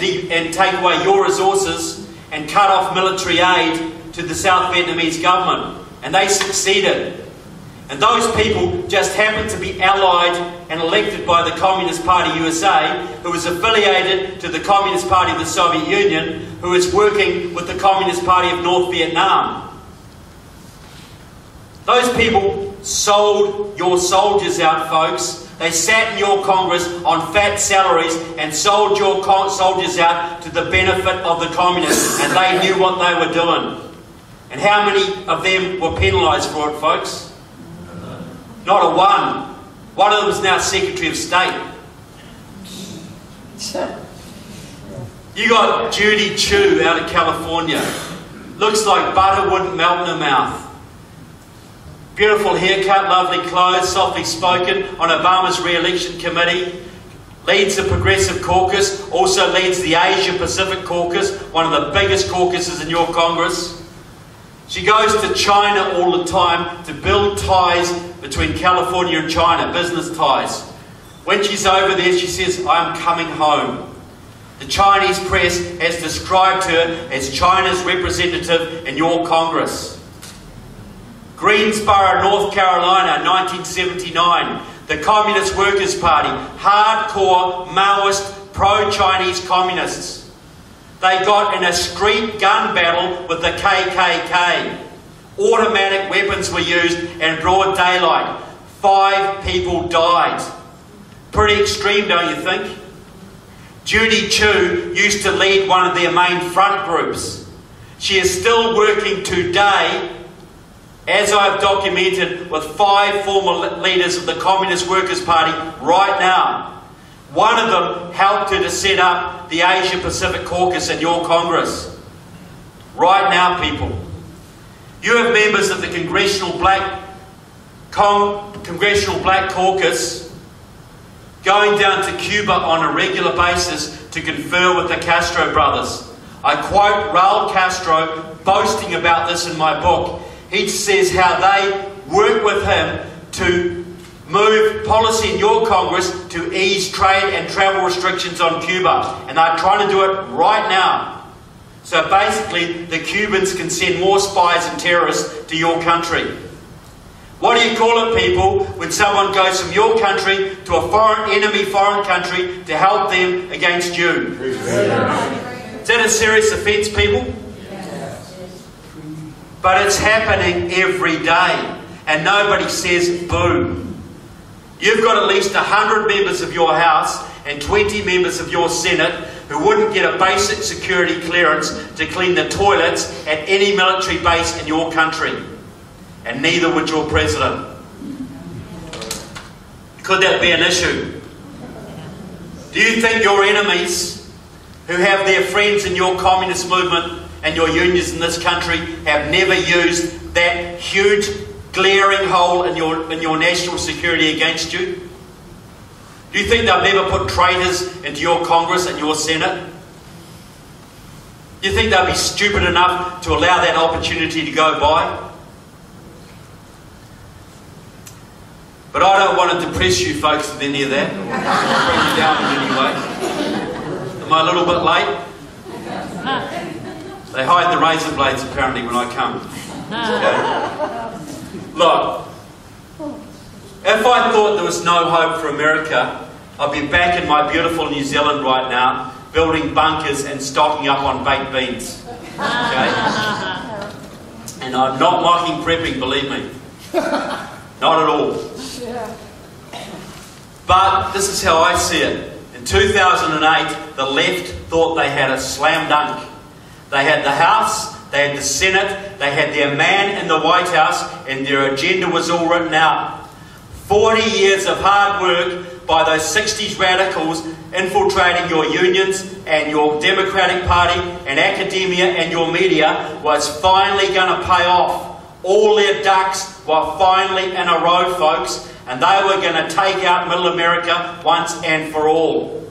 take away your resources and cut off military aid to the South Vietnamese government. And they succeeded. And those people just happened to be allied and elected by the Communist Party USA, who was affiliated to the Communist Party of the Soviet Union, who is working with the Communist Party of North Vietnam. Those people sold your soldiers out, folks. They sat in your Congress on fat salaries and sold your soldiers out to the benefit of the communists, and they knew what they were doing. And how many of them were penalised for it, folks? Not a one. One of them is now Secretary of State. You got Judy Chu out of California. Looks like butter wouldn't melt in her mouth. Beautiful haircut, lovely clothes, softly spoken, on Obama's re-election committee. Leads the Progressive Caucus, also leads the Asia Pacific Caucus, one of the biggest caucuses in your Congress. She goes to China all the time to build ties between California and China, business ties. When she's over there, she says, "I'm coming home." The Chinese press has described her as China's representative in your Congress. Greensboro, North Carolina, 1979. The Communist Workers' Party, hardcore Maoist pro-Chinese communists. They got in a street gun battle with the KKK. Automatic weapons were used in broad daylight. 5 people died. Pretty extreme, don't you think? Judy Chu used to lead one of their main front groups. She is still working today, as I've documented, with 5 former leaders of the Communist Workers' Party right now. One of them helped her to set up the Asia Pacific Caucus in your Congress. Right now, people. You have members of the Congressional Black Caucus going down to Cuba on a regular basis to confer with the Castro brothers. I quote Raul Castro boasting about this in my book. He says how they work with him to move policy in your Congress to ease trade and travel restrictions on Cuba. And they're trying to do it right now. So basically, the Cubans can send more spies and terrorists to your country. What do you call it, people, when someone goes from your country to a foreign country to help them against you? Is that a serious offence, people? But it's happening every day, and nobody says boo. You've got at least 100 members of your House and 20 members of your Senate who wouldn't get a basic security clearance to clean the toilets at any military base in your country. And neither would your President. Could that be an issue? Do you think your enemies, who have their friends in your communist movement and your unions in this country, have never used that huge glaring hole in your national security against you? Do you think they'll never put traitors into your Congress and your Senate? Do you think they'll be stupid enough to allow that opportunity to go by? But I don't want to depress you folks with any of that, or bring you down in any way. Am I a little bit late? They hide the razor blades apparently when I come. Okay. Look, if I thought there was no hope for America, I'd be back in my beautiful New Zealand right now, building bunkers and stocking up on baked beans. Okay? And I'm not mocking prepping, believe me. Not at all. But this is how I see it. In 2008, the left thought they had a slam dunk. They had the House, they had the Senate, they had their man in the White House, and their agenda was all written out. 40 years of hard work by those 60s radicals infiltrating your unions and your Democratic Party and academia and your media was finally going to pay off. All their ducks were finally in a row, folks, and they were going to take out Middle America once and for all.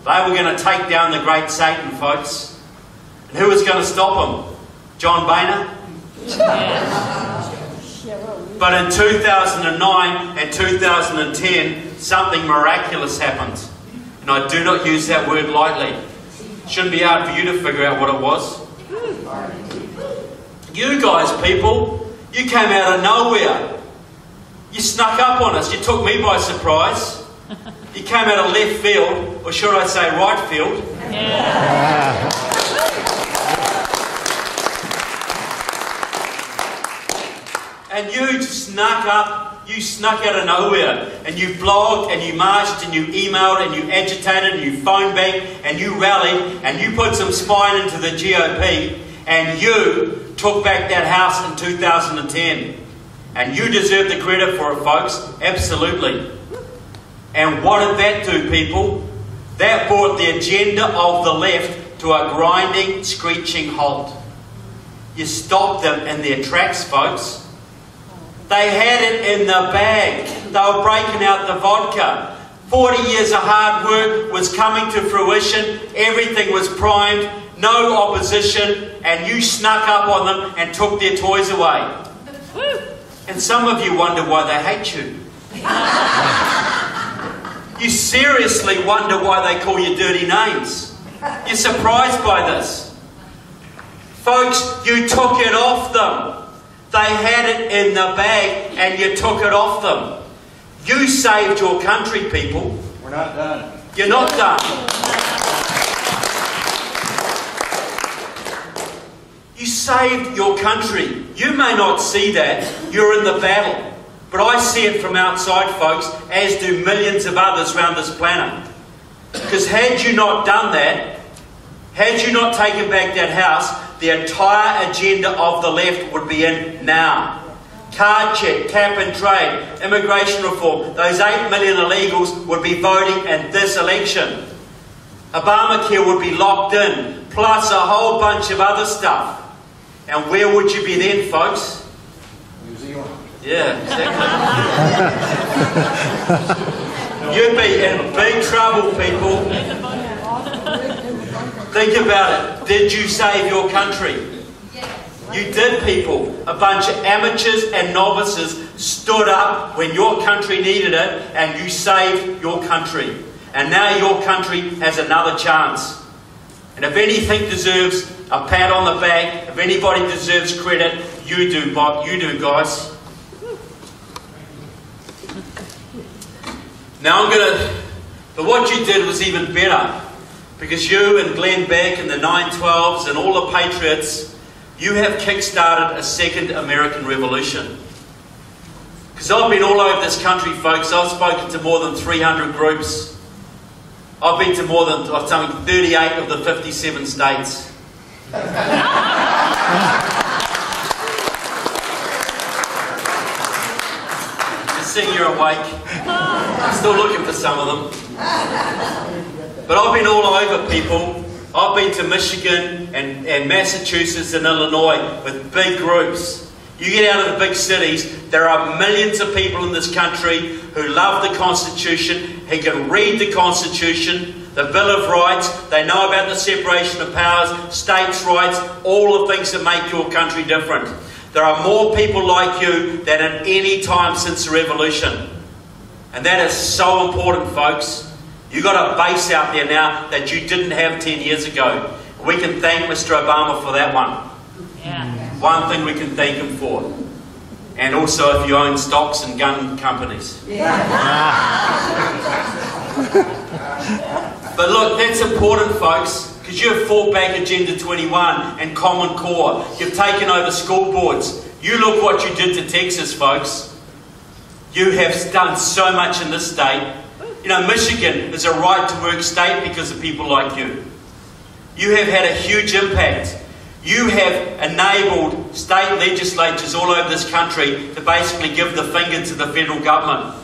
They were going to take down the great Satan, folks. And who was going to stop them? John Boehner? But in 2009 and 2010, something miraculous happened. And I do not use that word lightly. It shouldn't be hard for you to figure out what it was. You guys, people, you came out of nowhere. You snuck up on us. You took me by surprise. You came out of left field, or should I say right field. Yeah. And you snuck up, you snuck out of nowhere, and you blogged, and you marched, and you emailed, and you agitated, and you phoned back, and you rallied, and you put some spine into the GOP, and you took back that house in 2010. And you deserve the credit for it, folks. Absolutely. And what did that do, people? That brought the agenda of the left to a grinding, screeching halt. You stopped them in their tracks, folks. They had it in the bag. They were breaking out the vodka. 40 years of hard work was coming to fruition. Everything was primed. No opposition. And you snuck up on them and took their toys away. And some of you wonder why they hate you. You seriously wonder why they call you dirty names. You're surprised by this. Folks, you took it off them. They had it in the bag and you took it off them. You saved your country, people. We're not done. You're not done. You saved your country. You may not see that. You're in the battle. But I see it from outside, folks, as do millions of others around this planet. Because had you not done that, had you not taken back that house, the entire agenda of the left would be in now. Card check, cap and trade, immigration reform, those 8 million illegals would be voting in this election. Obamacare would be locked in, plus a whole bunch of other stuff. And where would you be then, folks? New Zealand. Yeah, exactly. You'd be in big trouble, people. Think about it. Did you save your country? You did, people. A bunch of amateurs and novices stood up when your country needed it, and you saved your country. And now your country has another chance. And if anything deserves a pat on the back, if anybody deserves credit, you do, Bob. You do, guys. Now but what you did was even better. Because you and Glenn Beck and the 912s and all the Patriots, you have kick-started a second American Revolution. Because I've been all over this country, folks. I've spoken to more than 300 groups. I've been to more than 38 of the 57 states. Just seeing you're awake. I'm still looking for some of them. But I've been all over, people. I've been to Michigan and Massachusetts and Illinois with big groups. You get out of the big cities, there are millions of people in this country who love the Constitution, who can read the Constitution, the Bill of Rights, they know about the separation of powers, states' rights, all the things that make your country different. There are more people like you than at any time since the Revolution. And that is so important, folks. You've got a base out there now that you didn't have 10 years ago. We can thank Mr. Obama for that one. Yeah. One thing we can thank him for. And also if you own stocks and gun companies. Yeah. But look, that's important, folks, because you have fought back Agenda 21 and Common Core. You've taken over school boards. You look what you did to Texas, folks. You have done so much in this state. You know, Michigan is a right-to-work state because of people like you. You have had a huge impact. You have enabled state legislatures all over this country to basically give the finger to the federal government.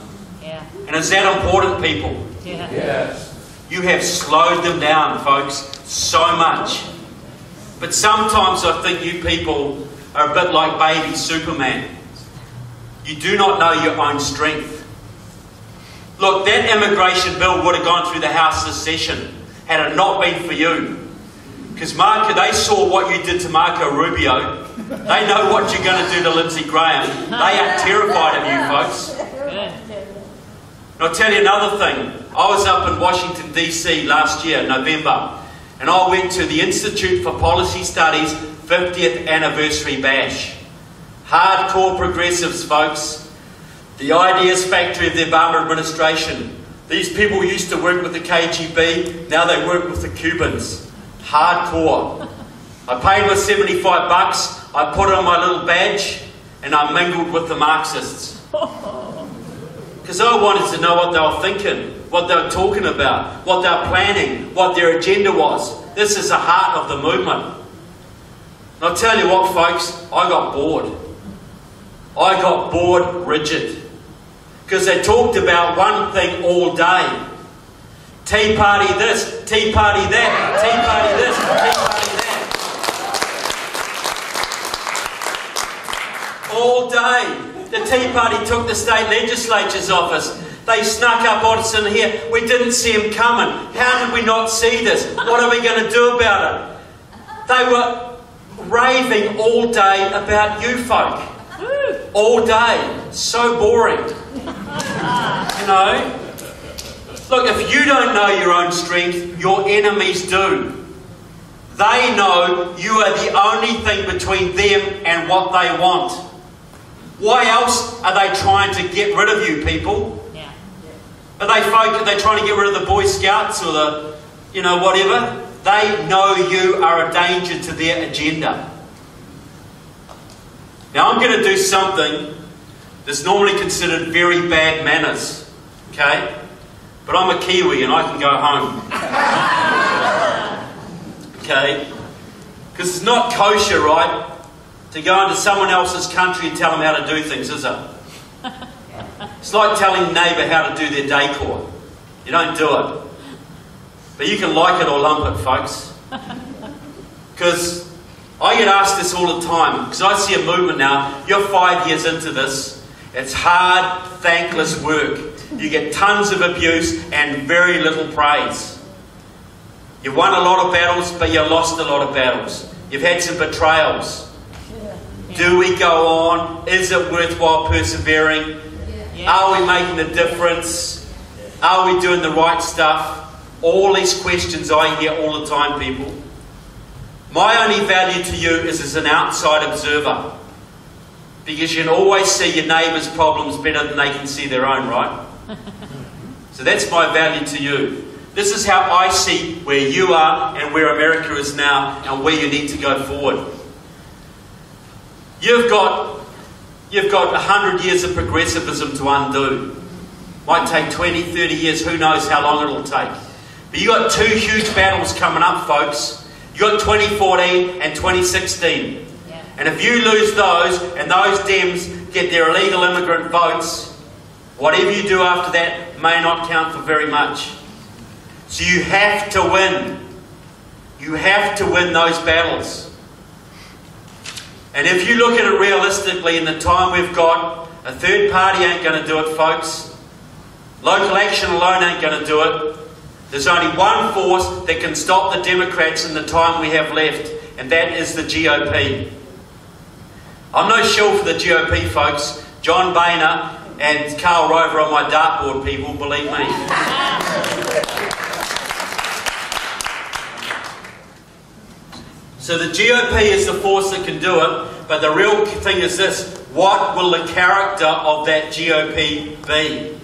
Yeah. And is that important, people? Yeah. Yes. You have slowed them down, folks, so much. But sometimes I think you people are a bit like baby Superman. You do not know your own strength. Look, that immigration bill would have gone through the House this session had it not been for you. Because they saw what you did to Marco Rubio. They know what you're going to do to Lindsey Graham. They are terrified of you, folks. And I'll tell you another thing. I was up in Washington, D.C. last year, November, and I went to the Institute for Policy Studies 50th Anniversary Bash. Hardcore progressives, folks. The ideas factory of the Obama administration. These people used to work with the KGB, now they work with the Cubans. Hardcore. I paid my $75, I put on my little badge, and I mingled with the Marxists. Because I wanted to know what they were thinking, what they were talking about, what they were planning, what their agenda was. This is the heart of the movement. And I'll tell you what, folks, I got bored. I got bored rigid. Because they talked about one thing all day. Tea Party this, Tea Party that, Tea Party this, Tea Party that. All day. The Tea Party took the state legislature's office. They snuck up on us in here. We didn't see them coming. How did we not see this? What are we going to do about it? They were raving all day about you folk. All day. So boring. You know? Look, if you don't know your own strength, your enemies do. They know you are the only thing between them and what they want. Why else are they trying to get rid of you, people? Yeah. Are they trying to get rid of the Boy Scouts or the, you know, whatever? They know you are a danger to their agenda. Now, I'm going to do something that's normally considered very bad manners, okay? But I'm a Kiwi and I can go home. Okay? Because it's not kosher, right? To go into someone else's country and tell them how to do things, is it? It's like telling a neighbour how to do their decor. You don't do it. But you can like it or lump it, folks. Because I get asked this all the time. Because I see a movement now. You're 5 years into this. It's hard, thankless work. You get tons of abuse and very little praise. You won a lot of battles, but you lost a lot of battles. You've had some betrayals. Do we go on? Is it worthwhile persevering? Are we making a difference? Are we doing the right stuff? All these questions I hear all the time, people. My only value to you is as an outside observer. Because you can always see your neighbour's problems better than they can see their own, right? So that's my value to you. This is how I see where you are and where America is now and where you need to go forward. You've got 100 years of progressivism to undo. Might take 20, 30 years, who knows how long it'll take. But you've got two huge battles coming up, folks. You've got 2014 and 2016. Yeah. And if you lose those and those Dems get their illegal immigrant votes, whatever you do after that may not count for very much. So you have to win. You have to win those battles. And if you look at it realistically in the time we've got, a third party ain't going to do it, folks. Local action alone ain't going to do it. There's only one force that can stop the Democrats in the time we have left, and that is the GOP. I'm no shill for the GOP, folks. John Boehner and Karl Rover on my dartboard, people, believe me. So the GOP is the force that can do it, but the real thing is this: what will the character of that GOP be?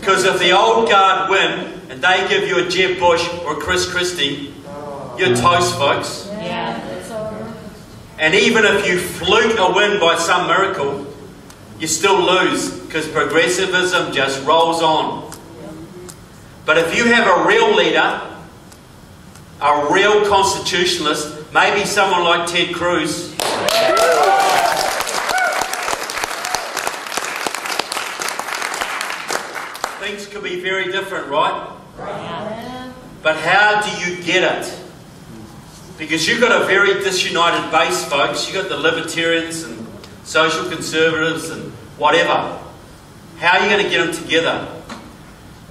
Because if the old guard win and they give you a Jeb Bush or a Chris Christie, you're toast, folks. Yeah, that's over. And even if you fluke a win by some miracle, you still lose because progressivism just rolls on. But if you have a real leader, a real constitutionalist, maybe someone like Ted Cruz, things could be very different, right? Yeah. But how do you get it? Because you've got a very disunited base, folks. You've got the Libertarians and social conservatives and whatever. How are you going to get them together?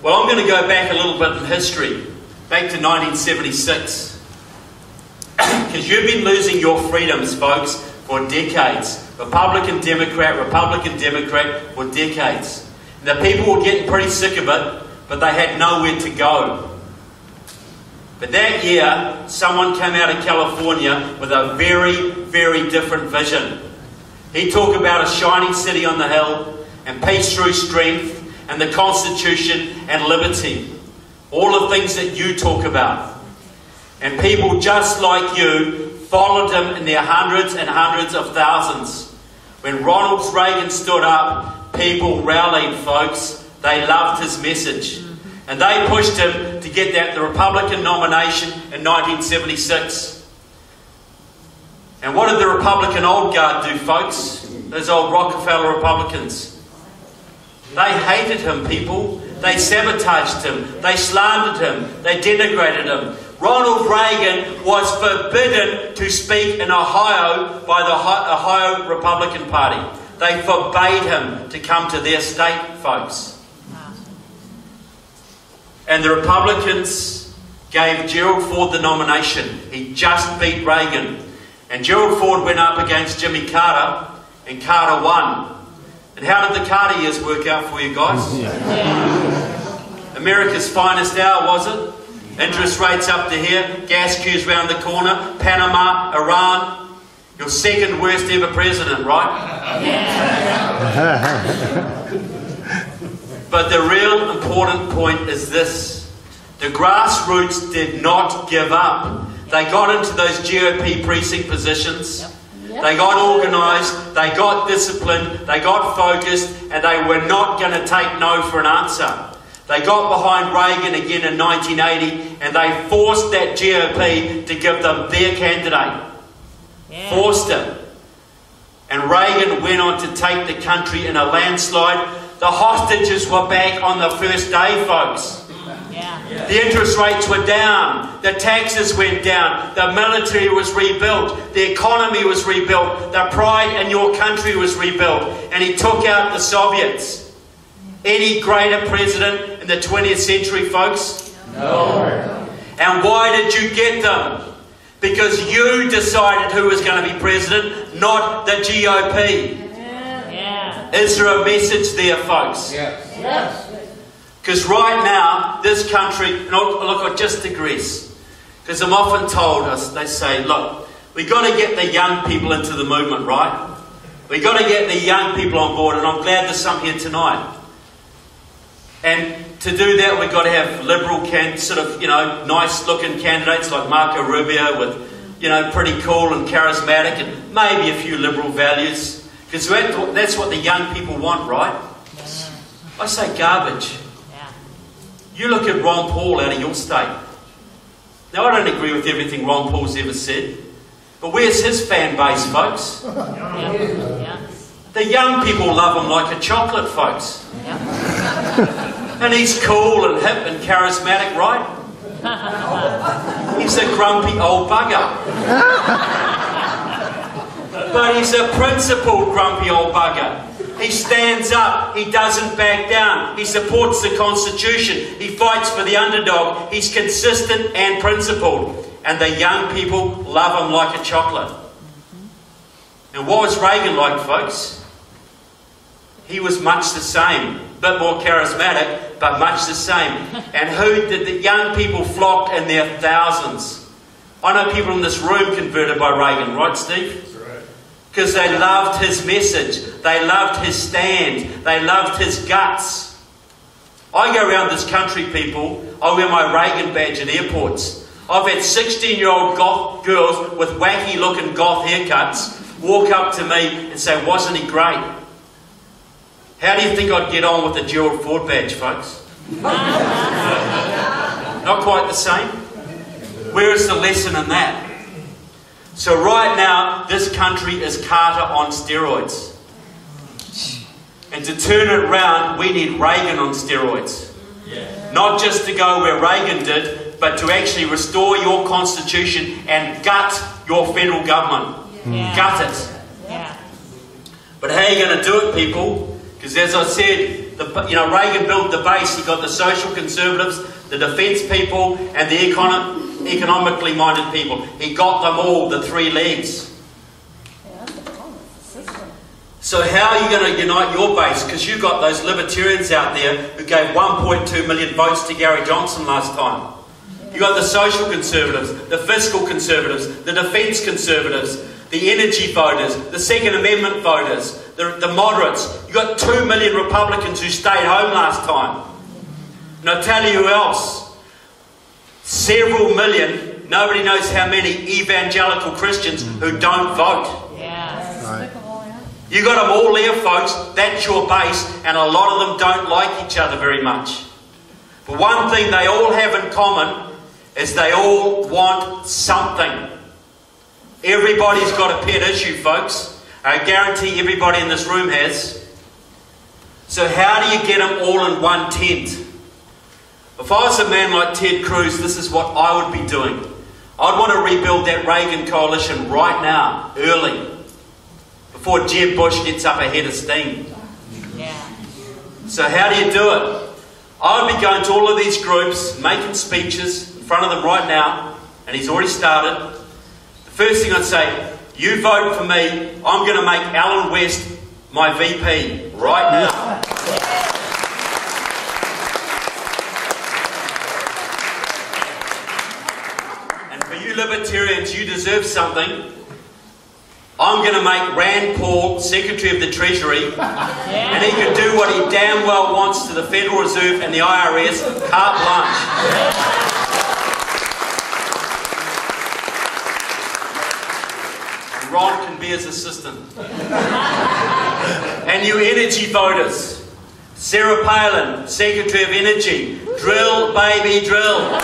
Well, I'm going to go back a little bit in history, back to 1976. Because you've been losing your freedoms, folks, for decades. Republican, Democrat for decades. And the people were getting pretty sick of it, but they had nowhere to go. But that year, someone came out of California with a very, very different vision. He talked about a shining city on the hill, and peace through strength, and the Constitution and liberty. All the things that you talk about. And people just like you followed him in their hundreds and hundreds of thousands. When Ronald Reagan stood up, people rallied, folks. They loved his message. And they pushed him to get the Republican nomination in 1976. And what did the Republican old guard do, folks? Those old Rockefeller Republicans. They hated him, people. They sabotaged him. They slandered him. They denigrated him. Ronald Reagan was forbidden to speak in Ohio by the Ohio Republican Party. They forbade him to come to their state, folks. And the Republicans gave Gerald Ford the nomination. He just beat Reagan. And Gerald Ford went up against Jimmy Carter, and Carter won. And how did the Carter years work out for you guys? Yeah. America's finest hour, was it? Interest rates up to here, gas queues round the corner, Panama, Iran. Your second worst ever president, right? Yeah. But the real important point is this. The grassroots did not give up. They got into those GOP precinct positions. Yep. They got organised, they got disciplined, they got focused, and they were not going to take no for an answer. They got behind Reagan again in 1980, and they forced that GOP to give them their candidate. Yeah. Forced it. And Reagan went on to take the country in a landslide. The hostages were back on the first day, folks. Yeah. The interest rates were down. The taxes went down. The military was rebuilt. The economy was rebuilt. The pride in your country was rebuilt. And he took out the Soviets. Any greater president in the 20th century, folks? No. And why did you get them? Because you decided who was going to be president, not the GOP. Is there a message there, folks? Yes. Because right now, this country, look, I just digress. Because I'm often told, they say, look, we've got to get the young people into the movement, right? We've got to get the young people on board, and I'm glad there's some here tonight. And to do that, we've got to have liberal, nice-looking candidates like Marco Rubio with, pretty cool and charismatic, and maybe a few liberal values. Because that's what the young people want, right? Yeah. I say garbage. Yeah. You look at Ron Paul out of your state. Now, I don't agree with everything Ron Paul's ever said. But where's his fan base, folks? Yeah. Yeah. The young people love him like a chocolate, folks. Yeah. And he's cool and hip and charismatic, right? He's a grumpy old bugger. But he's a principled grumpy old bugger. He stands up. He doesn't back down. He supports the Constitution. He fights for the underdog. He's consistent and principled. And the young people love him like a chocolate. And what was Reagan like, folks? He was much the same. A bit more charismatic, but much the same. And who did the young people flocked in their thousands? I know people in this room converted by Reagan, right, Steve? Because they loved his message. They loved his stand. They loved his guts. I go around this country, people. I wear my Reagan badge at airports. I've had 16-year-old goth girls with wacky-looking goth haircuts walk up to me and say, "Wasn't he great?" How do you think I'd get on with the Gerald Ford badge, folks? Not quite the same. Where is the lesson in that? So right now, this country is Carter on steroids. And to turn it around, we need Reagan on steroids. Not just to go where Reagan did, but to actually restore your constitution and gut your federal government. Gut it. But how are you going to do it, people? Because as I said, Reagan built the base. He got the social conservatives, the defence people, and the economically minded people. He got them all, the three legs. So how are you going to unite your base? Because you've got those libertarians out there who gave 1.2 million votes to Gary Johnson last time. You've got the social conservatives, the fiscal conservatives, the defence conservatives, the energy voters, the Second Amendment voters, the moderates. You've got 2 million Republicans who stayed home last time. And I'll tell you who else. Several million, nobody knows how many evangelical Christians who don't vote. Right. You got them all there, folks. That's your base, and a lot of them don't like each other very much. But one thing they all have in common is they all want something. Everybody's got a pet issue, folks. I guarantee everybody in this room has. So how do you get them all in one tent? If I was a man like Ted Cruz, this is what I would be doing. I'd want to rebuild that Reagan coalition right now, early, before Jeb Bush gets up ahead of steam. So how do you do it? I would be going to all of these groups, making speeches in front of them right now, and he's already started. The first thing I'd say, you vote for me, I'm going to make Alan West my VP right now. And for you libertarians, you deserve something. I'm going to make Rand Paul Secretary of the Treasury, and he can do what he damn well wants to the Federal Reserve and the IRS, carte blanche. Ron can be his assistant. And you energy voters, Sarah Palin, Secretary of Energy, drill, baby, drill.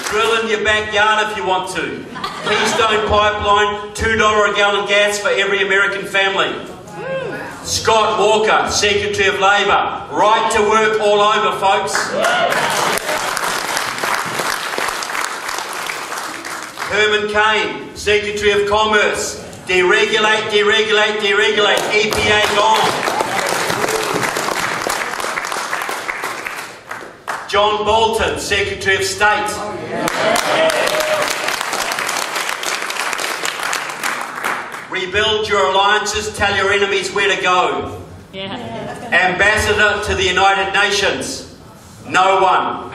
Drill in your backyard if you want to. Keystone Pipeline, $2 a gallon gas for every American family. Scott Walker, Secretary of Labour, right to work all over, folks. Herman Cain, Secretary of Commerce, deregulate, deregulate, deregulate, EPA gone. John Bolton, Secretary of State. Rebuild your alliances, tell your enemies where to go. Ambassador to the United Nations. No one.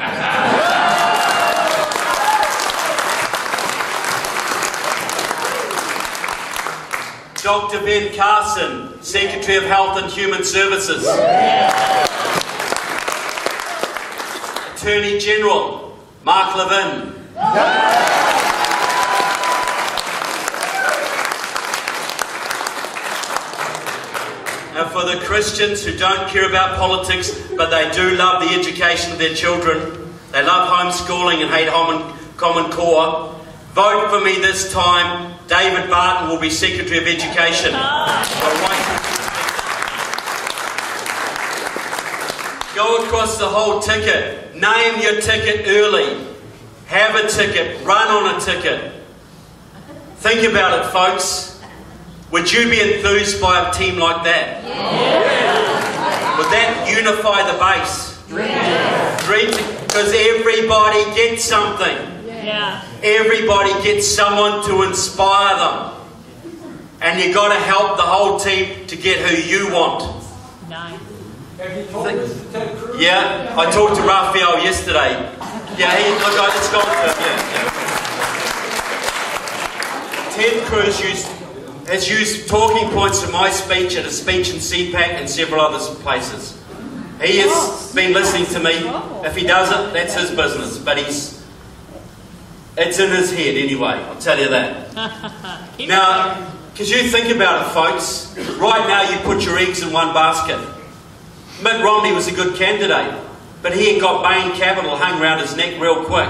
Dr. Ben Carson, Secretary of Health and Human Services. Attorney General, Mark Levin. Now for the Christians who don't care about politics, but they do love the education of their children, they love homeschooling and hate Common Core, vote for me this time. David Barton will be Secretary of Education. Go across the whole ticket. Name your ticket early. Have a ticket. Run on a ticket. Think about it, folks. Would you be enthused by a team like that? Would that unify the base? Because everybody gets something. Everybody gets someone to inspire them. And you've got to help the whole team to get who you want. Have you told this to Ted Cruz? Yeah, I talked to Raphael yesterday. Yeah, it's gone to him, yeah. Ted Cruz has used talking points in my speech at a speech in CPAC and several other places. He has been listening to me. If he doesn't, that's his business. But it's in his head anyway, I'll tell you that. Now, because you think about it, folks, right now you put your eggs in one basket. Mitt Romney was a good candidate, but he had got Bain Capital hung around his neck real quick.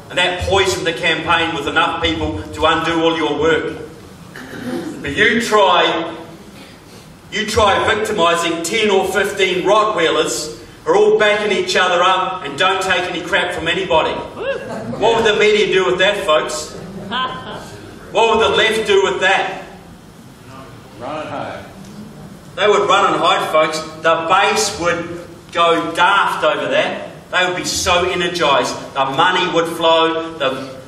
And that poisoned the campaign with enough people to undo all your work. But you try victimising 10 or 15 Rottweilers who are all backing each other up and don't take any crap from anybody. What would the media do with that, folks? What would the left do with that? Run and hide. They would run and hide, folks. The base would go daft over that. They would be so energised. The money would flow. The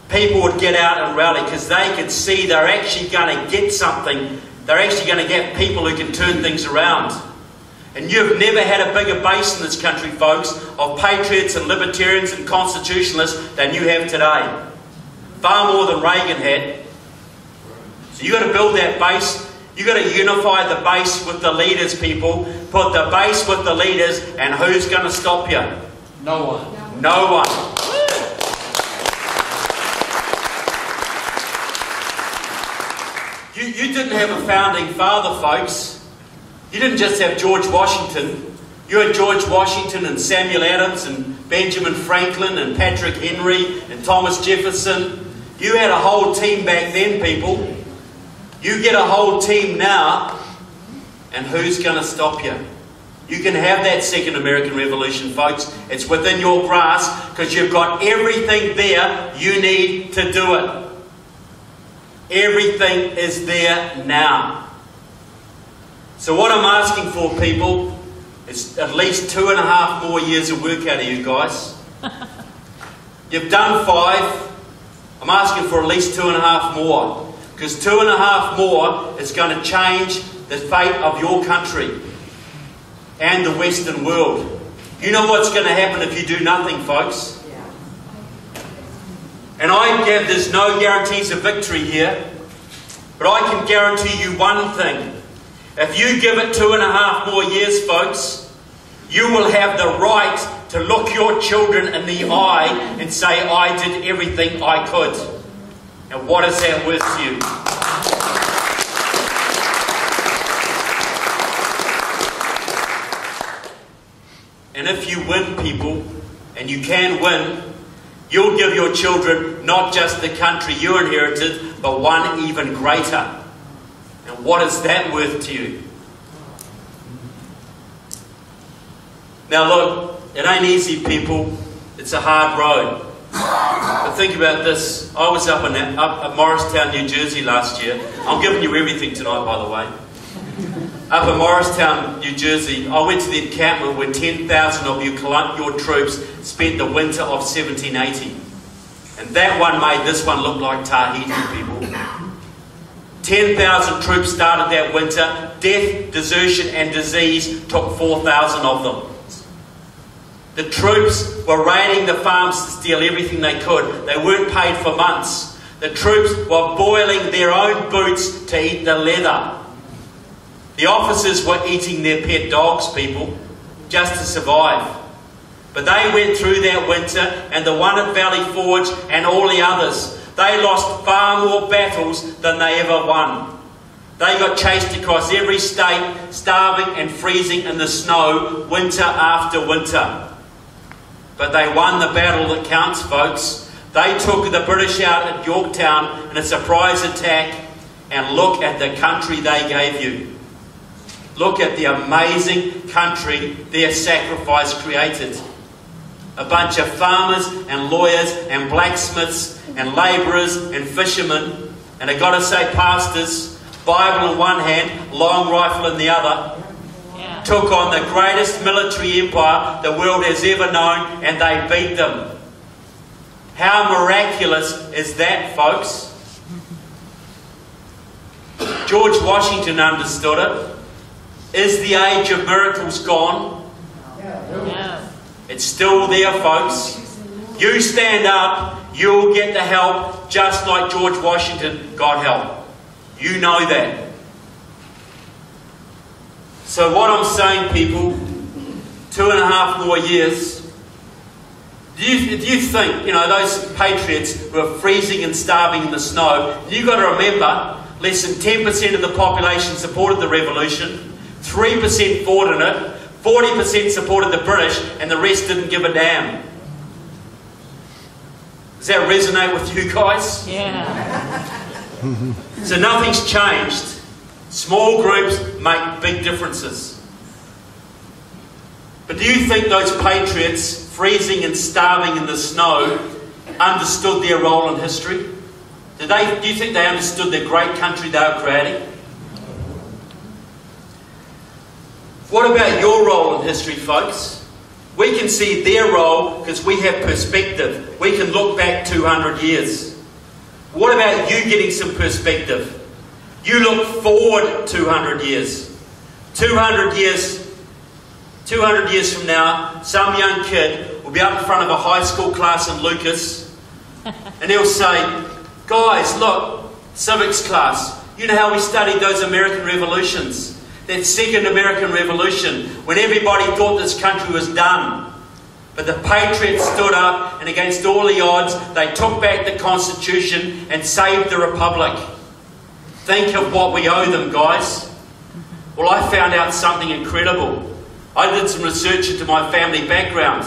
people would get out and rally because they could see they're actually going to get something. They're actually going to get people who can turn things around. And you've never had a bigger base in this country, folks, of patriots and libertarians and constitutionalists than you have today. Far more than Reagan had. So you've got to build that base. You've got to unify the base with the leaders, people. Put the base with the leaders, and who's going to stop you? No one. No one. You didn't have a founding father, folks. You didn't just have George Washington. You had George Washington and Samuel Adams and Benjamin Franklin and Patrick Henry and Thomas Jefferson. You had a whole team back then, people. You get a whole team now, and who's going to stop you? You can have that second American Revolution, folks. It's within your grasp because you've got everything there you need to do it. Everything is there now. So what I'm asking for, people, is at least 2.5 more years of work out of you guys. You've done 5. I'm asking for at least 2.5 more. Because 2.5 more is going to change the fate of your country and the Western world. You know what's going to happen if you do nothing, folks? And there's no guarantees of victory here, but I can guarantee you one thing. If you give it 2.5 more years, folks, you will have the right to look your children in the eye and say, I did everything I could. And what is that worth to you? And if you win, people, and you can win, you'll give your children not just the country you inherited, but one even greater. And what is that worth to you? Now look, it ain't easy, people. It's a hard road. But think about this. I was up at Morristown, New Jersey last year. I'm giving you everything tonight, by the way. Up in Morristown, New Jersey, I went to the encampment where 10,000 of your troops spent the winter of 1780. And that one made this one look like Tahiti, people. 10,000 troops started that winter. Death, desertion and disease took 4,000 of them. The troops were raiding the farms to steal everything they could. They weren't paid for months. The troops were boiling their own boots to eat the leather. The officers were eating their pet dogs, people, just to survive. But they went through that winter, and the one at Valley Forge and all the others, they lost far more battles than they ever won. They got chased across every state, starving and freezing in the snow, winter after winter. But they won the battle that counts, folks. They took the British out at Yorktown in a surprise attack, and look at the country they gave you. Look at the amazing country their sacrifice created. A bunch of farmers and lawyers and blacksmiths and labourers and fishermen, and I've got to say pastors, Bible in one hand, long rifle in the other, took on the greatest military empire the world has ever known, and they beat them. How miraculous is that, folks? George Washington understood it. Is the age of miracles gone? Yeah. It's still there, folks. You stand up, you'll get the help just like George Washington got help. You know that. So what I'm saying, people, 2.5 more years. Do you think, those patriots who are freezing and starving in the snow, you've got to remember, less than 10% of the population supported the revolution, 3% fought in it, 40% supported the British, and the rest didn't give a damn. Does that resonate with you guys? Yeah. So nothing's changed. Small groups make big differences. But do you think those patriots, freezing and starving in the snow, understood their role in history? Do you think they understood the great country they were creating? What about your role in history, folks? We can see their role because we have perspective. We can look back 200 years. What about you getting some perspective? You look forward 200 years. 200 years from now, some young kid will be up in front of a high school class in Lucas and he'll say, guys, look, civics class, you know how we studied those American revolutions? That second American Revolution, when everybody thought this country was done. But the Patriots stood up, and against all the odds, they took back the Constitution and saved the Republic. Think of what we owe them, guys. Well, I found out something incredible. I did some research into my family background.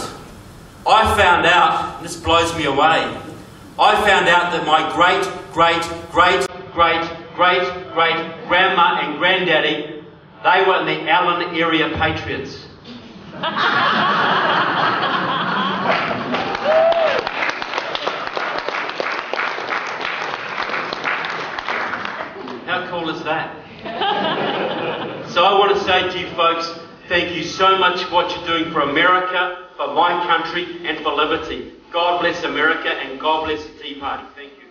I found out, and this blows me away, I found out that my great-great-great-great-great-grandma and granddaddy, they were in the Allen area Patriots. How cool is that? So I want to say to you folks, thank you so much for what you're doing for America, for my country, and for liberty. God bless America and God bless the Tea Party. Thank you.